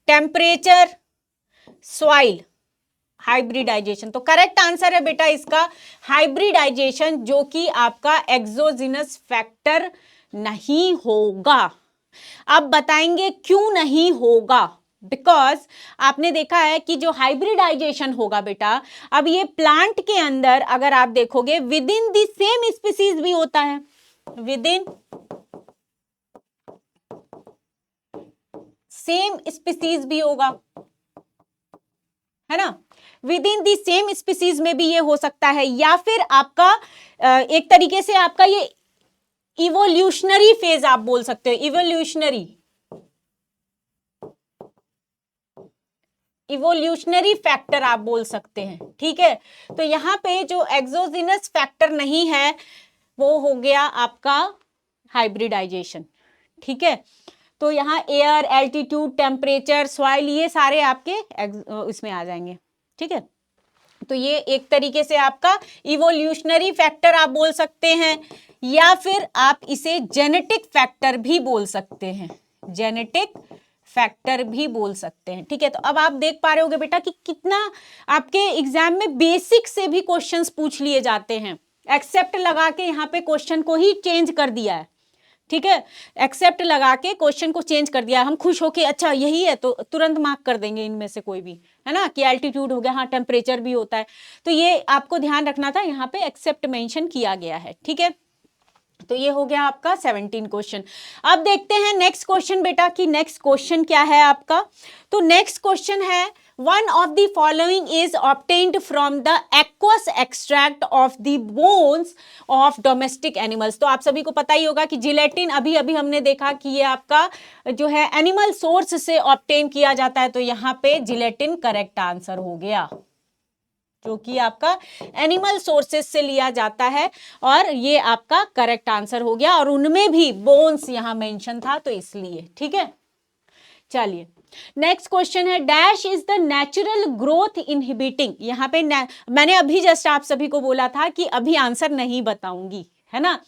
temperature, soil, hybridization. तो करेक्ट आंसर है बेटा इसका हाइब्रिडाइजेशन, जो कि आपका एक्सोजिनस फैक्टर नहीं होगा। अब बताएंगे क्यों नहीं होगा। बिकॉज आपने देखा है कि जो हाइब्रिडाइजेशन होगा बेटा, अब ये प्लांट के अंदर अगर आप देखोगे with in the same species भी होता है, विद इन सेम स्पीसीज भी होगा, है ना, with in the same species में भी ये हो सकता है, या फिर आपका एक तरीके से आपका ये इवोल्यूशनरी फेज आप बोल सकते हो, इवोल्यूशनरी फैक्टर आप बोल सकते हैं। ठीक है, तो यहां पे जो एक्सोजिनस फैक्टर नहीं है वो हो गया आपका हाइब्रिडाइजेशन। ठीक है, तो यहां एयर, एल्टीट्यूड, टेम्परेचर, सॉइल, ये सारे आपके इसमें आ जाएंगे। ठीक है, तो ये एक तरीके से आपका इवोल्यूशनरी फैक्टर आप बोल सकते हैं, या फिर आप इसे जेनेटिक फैक्टर भी बोल सकते हैं, जेनेटिक फैक्टर भी बोल सकते हैं। ठीक है, तो अब आप देख पा रहे होगे बेटा कि कितना आपके एग्जाम में बेसिक से भी क्वेश्चंस पूछ लिए जाते हैं। एक्सेप्ट लगा के यहाँ पे क्वेश्चन को ही चेंज कर दिया है। ठीक है, एक्सेप्ट लगा के क्वेश्चन को चेंज कर दिया, हम खुश होके अच्छा यही है तो तुरंत मार्क कर देंगे इनमें से कोई भी, है ना, कि एल्टीट्यूड हो गया, हाँ टेम्परेचर भी होता है। तो ये आपको ध्यान रखना था, यहाँ पे एक्सेप्ट मेंशन किया गया है। ठीक है, तो ये हो गया आपका 17 क्वेश्चन। अब देखते हैं नेक्स्ट क्वेश्चन बेटा कि नेक्स्ट क्वेश्चन क्या है आपका। तो नेक्स्ट क्वेश्चन है, one of the following is obtained from the aqueous extract of the bones of domestic animals. तो आप सभी को पता ही होगा कि जिलेटिन अभी अभी हमने देखा कि ये आपका जो है एनिमल सोर्स से ऑब्टेन किया जाता है, तो यहाँ पे जिलेटिन करेक्ट आंसर हो गया, जो कि आपका एनिमल सोर्सेस से लिया जाता है, और ये आपका करेक्ट आंसर हो गया। और उनमें भी बोन्स यहां मेंशन था तो इसलिए। ठीक है, चलिए नेक्स्ट क्वेश्चन है, dash is the natural growth inhibiting. यहाँ पे मैंने अभी जस्ट आप सभी को बोला था कि अभी आंसर नहीं बताऊंगी, है ना।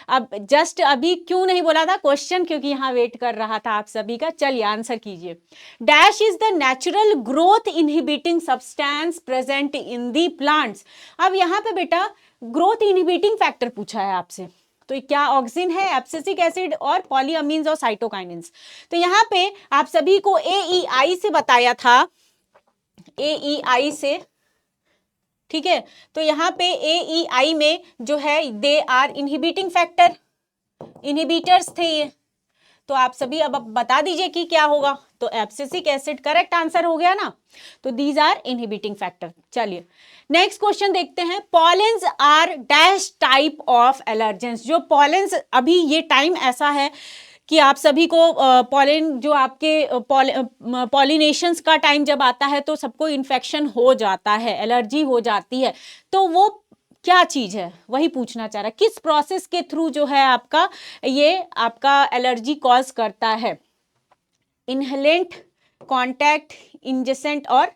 अब जस्ट अभी क्यों नहीं बोला था क्वेश्चन, क्योंकि यहाँ वेट कर रहा था आप सभी का। चलिए आंसर कीजिए। Dash is the natural growth inhibiting substance present in the plants. अब यहाँ पे बेटा ग्रोथ इनहिबिटिंग फैक्टर पूछा है आपसे, तो क्या ऑक्सिन है, एब्सिसिक एसिड और पॉलीअमीन्स और साइटोकाइनेंस। तो यहाँ पे आप सभी को AEI से बताया था, AEI से। ठीक है, तो यहाँ पे AEI में जो है they are inhibiting factor, inhibitors थे ये। तो आप सभी अब बता दीजिए कि क्या होगा। तो एब्सिसिक एसिड करेक्ट आंसर हो गया ना, तो दीज आर इनहिबिटिंग फैक्टर। चलिए नेक्स्ट क्वेश्चन देखते हैं, pollens are dash type of allergens. जो पॉलेंस, अभी ये टाइम ऐसा है कि आप सभी को पॉलिन जो आपके पॉलिनेशंस का टाइम जब आता है तो सबको इन्फेक्शन हो जाता है, एलर्जी हो जाती है, तो वो क्या चीज है वही पूछना चाह रहा है, किस प्रोसेस के थ्रू जो है आपका ये आपका एलर्जी कॉज करता है, इनहेलेंट, कॉन्टैक्ट, इंजेसेंट और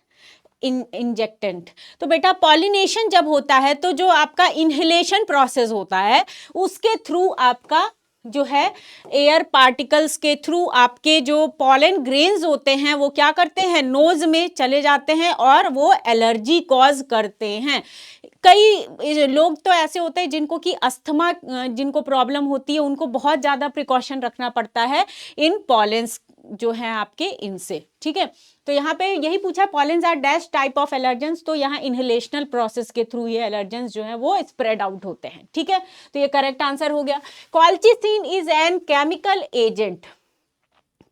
इंजेक्टेंट। तो बेटा पॉलिनेशन जब होता है तो जो आपका इनहेलेशन प्रोसेस होता है उसके थ्रू आपका जो है एयर पार्टिकल्स के थ्रू आपके जो पॉलन ग्रेन्स होते हैं वो क्या करते हैं, नोज में चले जाते हैं और वो एलर्जी कॉज करते हैं। कई लोग तो ऐसे होते हैं जिनको कि अस्थमा, जिनको प्रॉब्लम होती है, उनको बहुत ज़्यादा प्रिकॉशन रखना पड़ता है इन पॉलेंस जो है आपके इनसे। ठीक है, तो यहाँ पे यही पूछा pollens are dash type of allergens, तो यहाँ इनहेलेशनल प्रोसेस के थ्रू ये एलर्जेंस जो है वो स्प्रेड आउट होते हैं। ठीक है, तो ये करेक्ट आंसर हो गया। Colchicine is an chemical agent.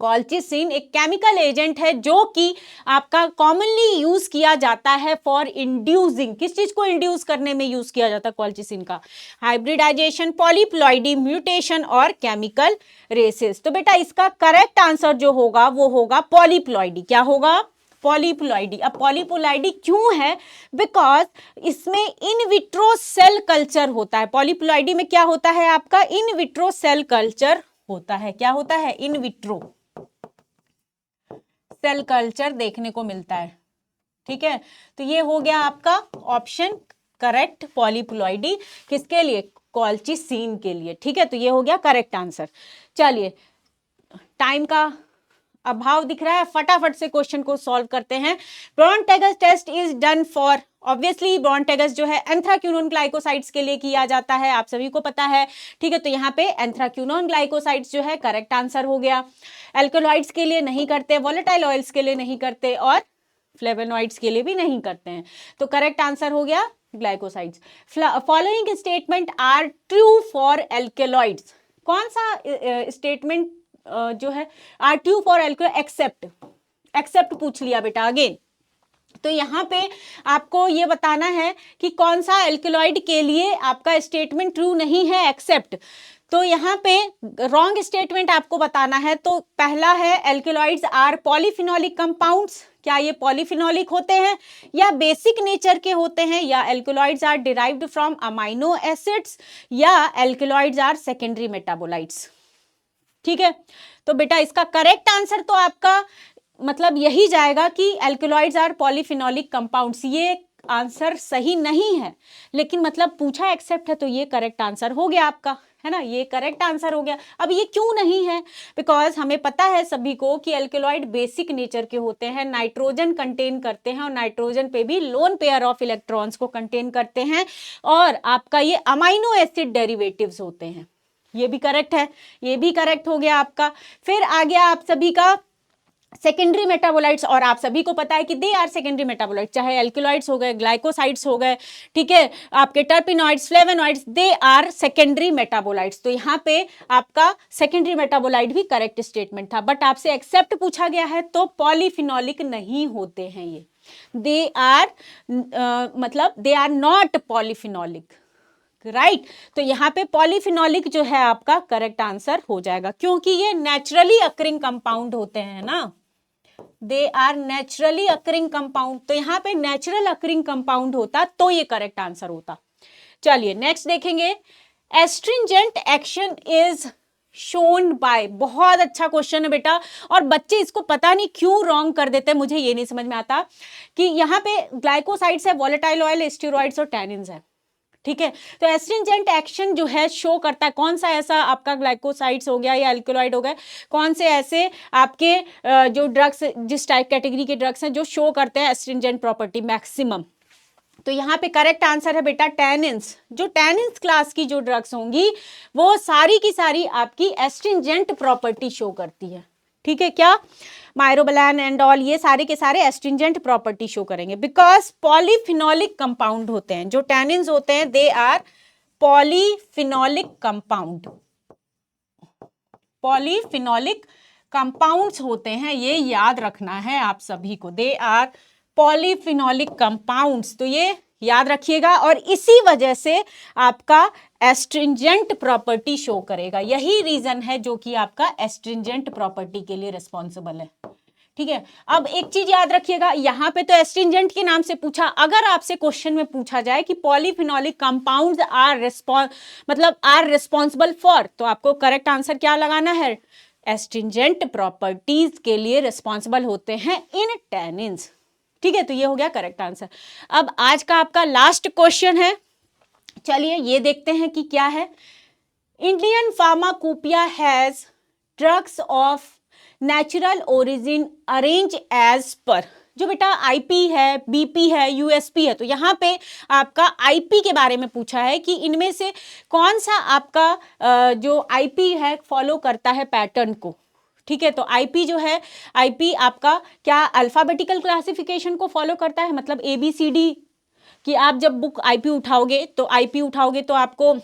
Colchicine एक केमिकल एजेंट है जो कि आपका कॉमनली यूज किया जाता है फॉर इंड्यूसिंग, किस चीज को इंड्यूस करने में यूज किया जाता है कॉल्चिसिन का, हाइब्रिडाइजेशन, पॉलीप्लॉइडी, म्यूटेशन और केमिकल रेसेस। तो बेटा इसका करेक्ट आंसर जो होगा वो होगा पॉलीप्लॉइडी। क्या होगा, पॉलीप्लॉइडी। अब पॉलीप्लॉइडी क्यों है, बिकॉज इसमें इन विट्रो सेल कल्चर होता है। पॉलीप्लॉइडी में क्या होता है आपका, इन विट्रो सेल कल्चर होता है। क्या होता है, इन विट्रो सेल कल्चर देखने को मिलता है। ठीक है, तो ये हो गया आपका ऑप्शन करेक्ट, पॉलीप्लॉइडी किसके लिए, कॉल्चिसिन के लिए। ठीक है, तो ये हो गया करेक्ट आंसर। चलिए, टाइम का अभाव दिख रहा है, फटाफट से क्वेश्चन को सॉल्व करते हैं। Borntrager's test is done for, obviously Borntrager's जो है एंथ्राक्विनोन ग्लाइकोसाइड्स के लिए किया जाता है, आप सभी को पता है। ठीक है, तो यहाँ पे एंथ्राक्विनोन ग्लाइकोसाइड्स जो है करेक्ट आंसर हो गया। एल्कोलॉइड्स के लिए नहीं करते, वोलेटाइल ऑयल्स के लिए नहीं करते और फ्लेवोनॉइड्स के लिए भी नहीं करते हैं, तो करेक्ट आंसर हो गया glycosides. Following statement are true for alkaloids. कौन सा स्टेटमेंट जो है are true for alkaloid, except, except पूछ लिया बेटा अगेन। तो यहाँ पे आपको ये बताना है कि कौन सा एल्केलॉइड के लिए आपका स्टेटमेंट ट्रू नहीं है, एक्सेप्ट। तो यहाँ पे रॉन्ग स्टेटमेंट आपको बताना है। तो पहला है एल्केलॉइड्स आर पॉलीफिनोलिक कंपाउंड्स। क्या ये पॉलीफिनोलिक होते हैं या बेसिक नेचर के होते हैं, या alkaloids are derived from amino acids, या एल्केलॉइड्स आर सेकेंडरी मेटाबोलाइट्स। ठीक है, तो बेटा इसका करेक्ट आंसर तो आपका मतलब यही जाएगा कि एल्केलॉइड्स आर पॉलीफिनोलिक कंपाउंड्स। ये आंसर सही नहीं है, लेकिन मतलब पूछा एक्सेप्ट है तो ये करेक्ट आंसर हो गया आपका, है ना, ये करेक्ट आंसर हो गया। अब ये क्यों नहीं है, बिकॉज हमें पता है सभी को कि एल्केलॉइड बेसिक नेचर के होते हैं, नाइट्रोजन कंटेन करते हैं और नाइट्रोजन पे भी लोन पेयर ऑफ इलेक्ट्रॉन्स को कंटेन करते हैं, और आपका ये अमाइनो एसिड डेरिवेटिव्स होते हैं। ये भी करेक्ट है, ये भी करेक्ट हो गया आपका। फिर आ गया आप सभी का सेकेंडरी मेटाबोलाइट्स, और आप सभी को पता है कि दे आर सेकेंडरी मेटाबोलाइट्स, चाहे एल्केलॉइड्स हो गए, ग्लाइकोसाइड्स हो गए, ठीक है, आपके terpenoids, flavonoids, they are secondary metabolites. तो यहाँ पे आपका सेकेंडरी मेटाबोलाइट भी करेक्ट स्टेटमेंट था, बट आपसे एक्सेप्ट पूछा गया है तो पॉलीफिनोलिक नहीं होते हैं ये, दे आर मतलब they are not polyphenolic, right. तो यहाँ पे पॉलीफिनोलिक जो है आपका करेक्ट आंसर हो जाएगा, क्योंकि ये नेचुरली अकरिंग कंपाउंड होते हैं ना, they are naturally occurring compound. तो यहाँ पे नेचुरल अकरिंग कंपाउंड होता तो ये करेक्ट आंसर होता। चलिए नेक्स्ट देखेंगे, astringent action is shown by. बहुत अच्छा क्वेश्चन है बेटा, और बच्चे इसको पता नहीं क्यों रॉन्ग कर देते हैं, मुझे ये नहीं समझ में आता कि यहाँ पे ग्लाइकोसाइड्स है, वोलेटाइल ऑयल, स्टेरॉइड्स और टैनिन्स है। ठीक है, तो एस्ट्रिंजेंट एक्शन जो है शो करता है, कौन सा ऐसा आपका ग्लाइकोसाइड्स हो गया या एल्कलॉइड हो गए, कौन से ऐसे आपके जो ड्रग्स, जिस टाइप कैटेगरी के ड्रग्स हैं जो शो करते हैं एस्ट्रिंजेंट प्रॉपर्टी मैक्सिमम। तो यहाँ पे करेक्ट आंसर है बेटा टैनिन्स। जो टैनिन्स क्लास की जो ड्रग्स होंगी वो सारी की सारी आपकी एस्ट्रिंजेंट प्रॉपर्टी शो करती है। ठीक है, क्या मायरोबलान एंड ऑल, ये सारे के सारे एस्ट्रिंजेंट प्रॉपर्टी शो करेंगे, बिकॉज पॉलीफिनोलिक कंपाउंड होते हैं जो टैनिन्स होते हैं, they are polyphenolic compound, polyphenolic compounds होते हैं, ये याद रखना है आप सभी को, दे आर पॉलीफिनोलिक कंपाउंड्स। तो ये याद रखिएगा, और इसी वजह से आपका एस्ट्रिंजेंट प्रॉपर्टी शो करेगा। यही रीजन है जो कि आपका एस्ट्रिंजेंट प्रॉपर्टी के लिए रिस्पॉन्सिबल है। ठीक है, अब एक चीज याद रखिएगा, यहां पे तो एस्ट्रिंजेंट के नाम से पूछा, अगर आपसे क्वेश्चन में पूछा जाए कि polyphenolic compounds are responsible for, तो आपको करेक्ट आंसर क्या लगाना है, एस्ट्रिंजेंट प्रॉपर्टीज के लिए रिस्पॉन्सिबल होते हैं इन टैनिन्स। ठीक है, तो ये हो गया करेक्ट आंसर। अब आज का आपका लास्ट क्वेश्चन है, चलिए ये देखते हैं कि क्या है। Indian pharmacopoeia has drugs of natural origin arrange as per, जो बेटा आईपी है, बीपी है, यूएसपी है, तो यहाँ पे आपका आईपी के बारे में पूछा है कि इनमें से कौन सा आपका जो आईपी है फॉलो करता है पैटर्न को। ठीक है, तो आईपी जो है, आईपी आपका क्या अल्फाबेटिकल क्लासिफिकेशन को फॉलो करता है, मतलब ABCD कि आप जब बुक आईपी उठाओगे तो आपको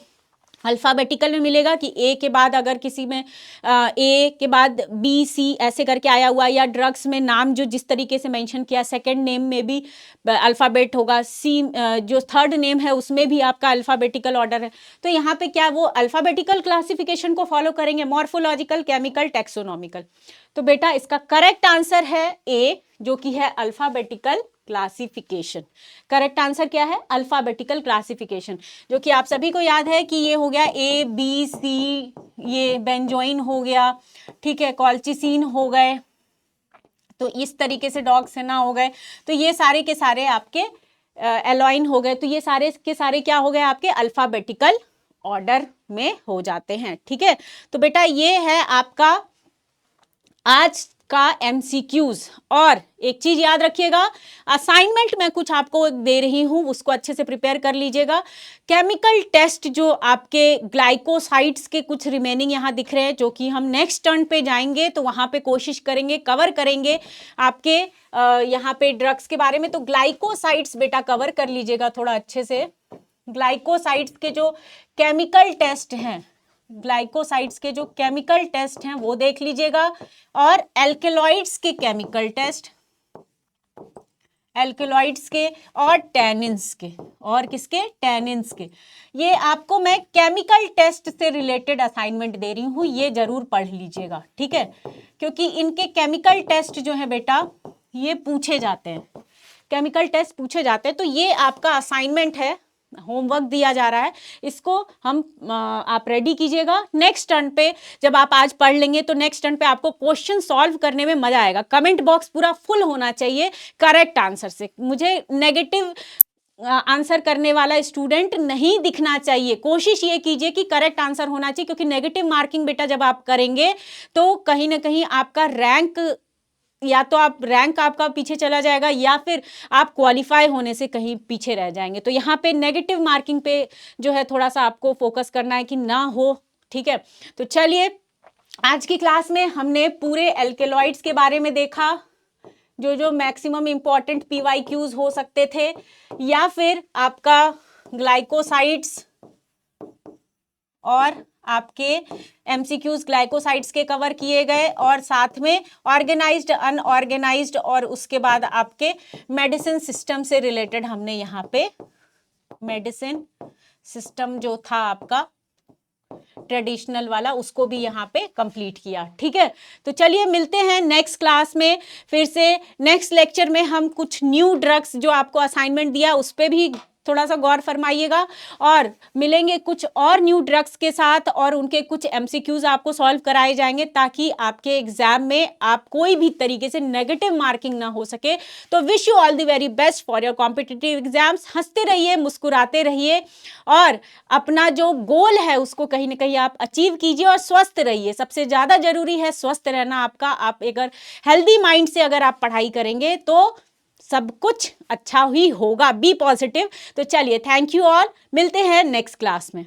अल्फ़ाबेटिकल में मिलेगा कि ए के बाद अगर किसी में ए के बाद बी सी ऐसे करके आया हुआ, या ड्रग्स में नाम जो जिस तरीके से मेंशन किया, सेकंड नेम में भी अल्फ़ाबेट होगा, सी जो थर्ड नेम है उसमें भी आपका अल्फ़ाबेटिकल ऑर्डर है। तो यहाँ पे क्या वो अल्फ़ाबेटिकल क्लासिफिकेशन को फॉलो करेंगे, मॉर्फोलॉजिकल, केमिकल, टैक्सोनॉमिकल। तो बेटा इसका करेक्ट आंसर है ए, जो कि है अल्फ़ाबेटिकल क्लासिफिकेशन। करेक्ट आंसर क्या है, अल्फाबेटिकल क्लासिफिकेशन, जो कि आप सभी को याद है कि ये हो गया ABC, ये बेंजोइन हो गया, ठीक है, कॉल्चिसिन हो गए, तो इस तरीके से डॉक्सिना हो गए, तो ये सारे के सारे आपके एलॉइन हो गए, तो ये सारे के सारे क्या हो गए आपके अल्फाबेटिकल ऑर्डर में हो जाते हैं। ठीक है, तो बेटा ये है आपका आज का MCQs। और एक चीज याद रखिएगा, असाइनमेंट में कुछ आपको दे रही हूं, उसको अच्छे से प्रिपेयर कर लीजिएगा। केमिकल टेस्ट जो आपके ग्लाइकोसाइड्स के कुछ रिमेनिंग यहां दिख रहे हैं, जो कि हम नेक्स्ट टर्न पे जाएंगे तो वहां पे कोशिश करेंगे, कवर करेंगे आपके यहाँ पे ड्रग्स के बारे में। तो ग्लाइकोसाइड्स बेटा कवर कर लीजिएगा थोड़ा अच्छे से। ग्लाइकोसाइड्स के जो केमिकल टेस्ट हैं, ग्लाइकोसाइड्स के जो केमिकल टेस्ट हैं वो देख लीजिएगा, और एल्केलॉइड्स के केमिकल टेस्ट, एल्केलॉइड्स के और टैनिन्स के, और किसके, टैनिन्स के। ये आपको मैं केमिकल टेस्ट से रिलेटेड असाइनमेंट दे रही हूँ, ये जरूर पढ़ लीजिएगा। ठीक है, क्योंकि इनके केमिकल टेस्ट जो है बेटा ये पूछे जाते हैं, केमिकल टेस्ट पूछे जाते हैं। तो ये आपका असाइनमेंट है, होमवर्क दिया जा रहा है, इसको हम आप रेडी कीजिएगा। नेक्स्ट टर्न पे जब आप आज पढ़ लेंगे तो नेक्स्ट टर्न पे आपको क्वेश्चन सॉल्व करने में मजा आएगा। कमेंट बॉक्स पूरा फुल होना चाहिए करेक्ट आंसर से, मुझे नेगेटिव आंसर करने वाला स्टूडेंट नहीं दिखना चाहिए। कोशिश ये कीजिए कि करेक्ट आंसर होना चाहिए, क्योंकि नेगेटिव मार्किंग बेटा जब आप करेंगे तो कहीं ना कहीं आपका रैंक, या तो आप रैंक आपका पीछे चला जाएगा, या फिर आप क्वालिफाई होने से कहीं पीछे रह जाएंगे। तो यहाँ पे नेगेटिव मार्किंग पे जो है थोड़ा सा आपको फोकस करना है कि ना हो। ठीक है, तो चलिए आज की क्लास में हमने पूरे एल्केलॉइड्स के बारे में देखा, जो जो मैक्सिमम इंपॉर्टेंट PYQs हो सकते थे, या फिर आपका ग्लाइकोसाइड्स और आपके MCQs ग्लाइकोसाइड्स के कवर किए गए, और साथ में ऑर्गेनाइज्ड, अनऑर्गेनाइज्ड, और उसके बाद आपके मेडिसिन सिस्टम से रिलेटेड हमने यहाँ पे मेडिसिन सिस्टम जो था आपका ट्रेडिशनल वाला, उसको भी यहाँ पे कंप्लीट किया। ठीक है, तो चलिए मिलते हैं नेक्स्ट क्लास में फिर से। नेक्स्ट लेक्चर में हम कुछ न्यू ड्रग्स जो आपको असाइनमेंट दिया उस पर भी थोड़ा सा गौर फरमाइएगा, और मिलेंगे कुछ और न्यू ड्रग्स के साथ, और उनके कुछ MCQs आपको सॉल्व कराए जाएंगे, ताकि आपके एग्जाम में आप कोई भी तरीके से नेगेटिव मार्किंग ना हो सके। तो wish you all the very best for your competitive exams. हंसते रहिए, मुस्कुराते रहिए, और अपना जो गोल है उसको कहीं ना कहीं आप अचीव कीजिए, और स्वस्थ रहिए। सबसे ज़्यादा जरूरी है स्वस्थ रहना आपका। आप अगर हेल्दी माइंड से अगर आप पढ़ाई करेंगे तो सब कुछ अच्छा ही होगा। Be positive. तो चलिए, थैंक यू ऑल, मिलते हैं नेक्स्ट क्लास में।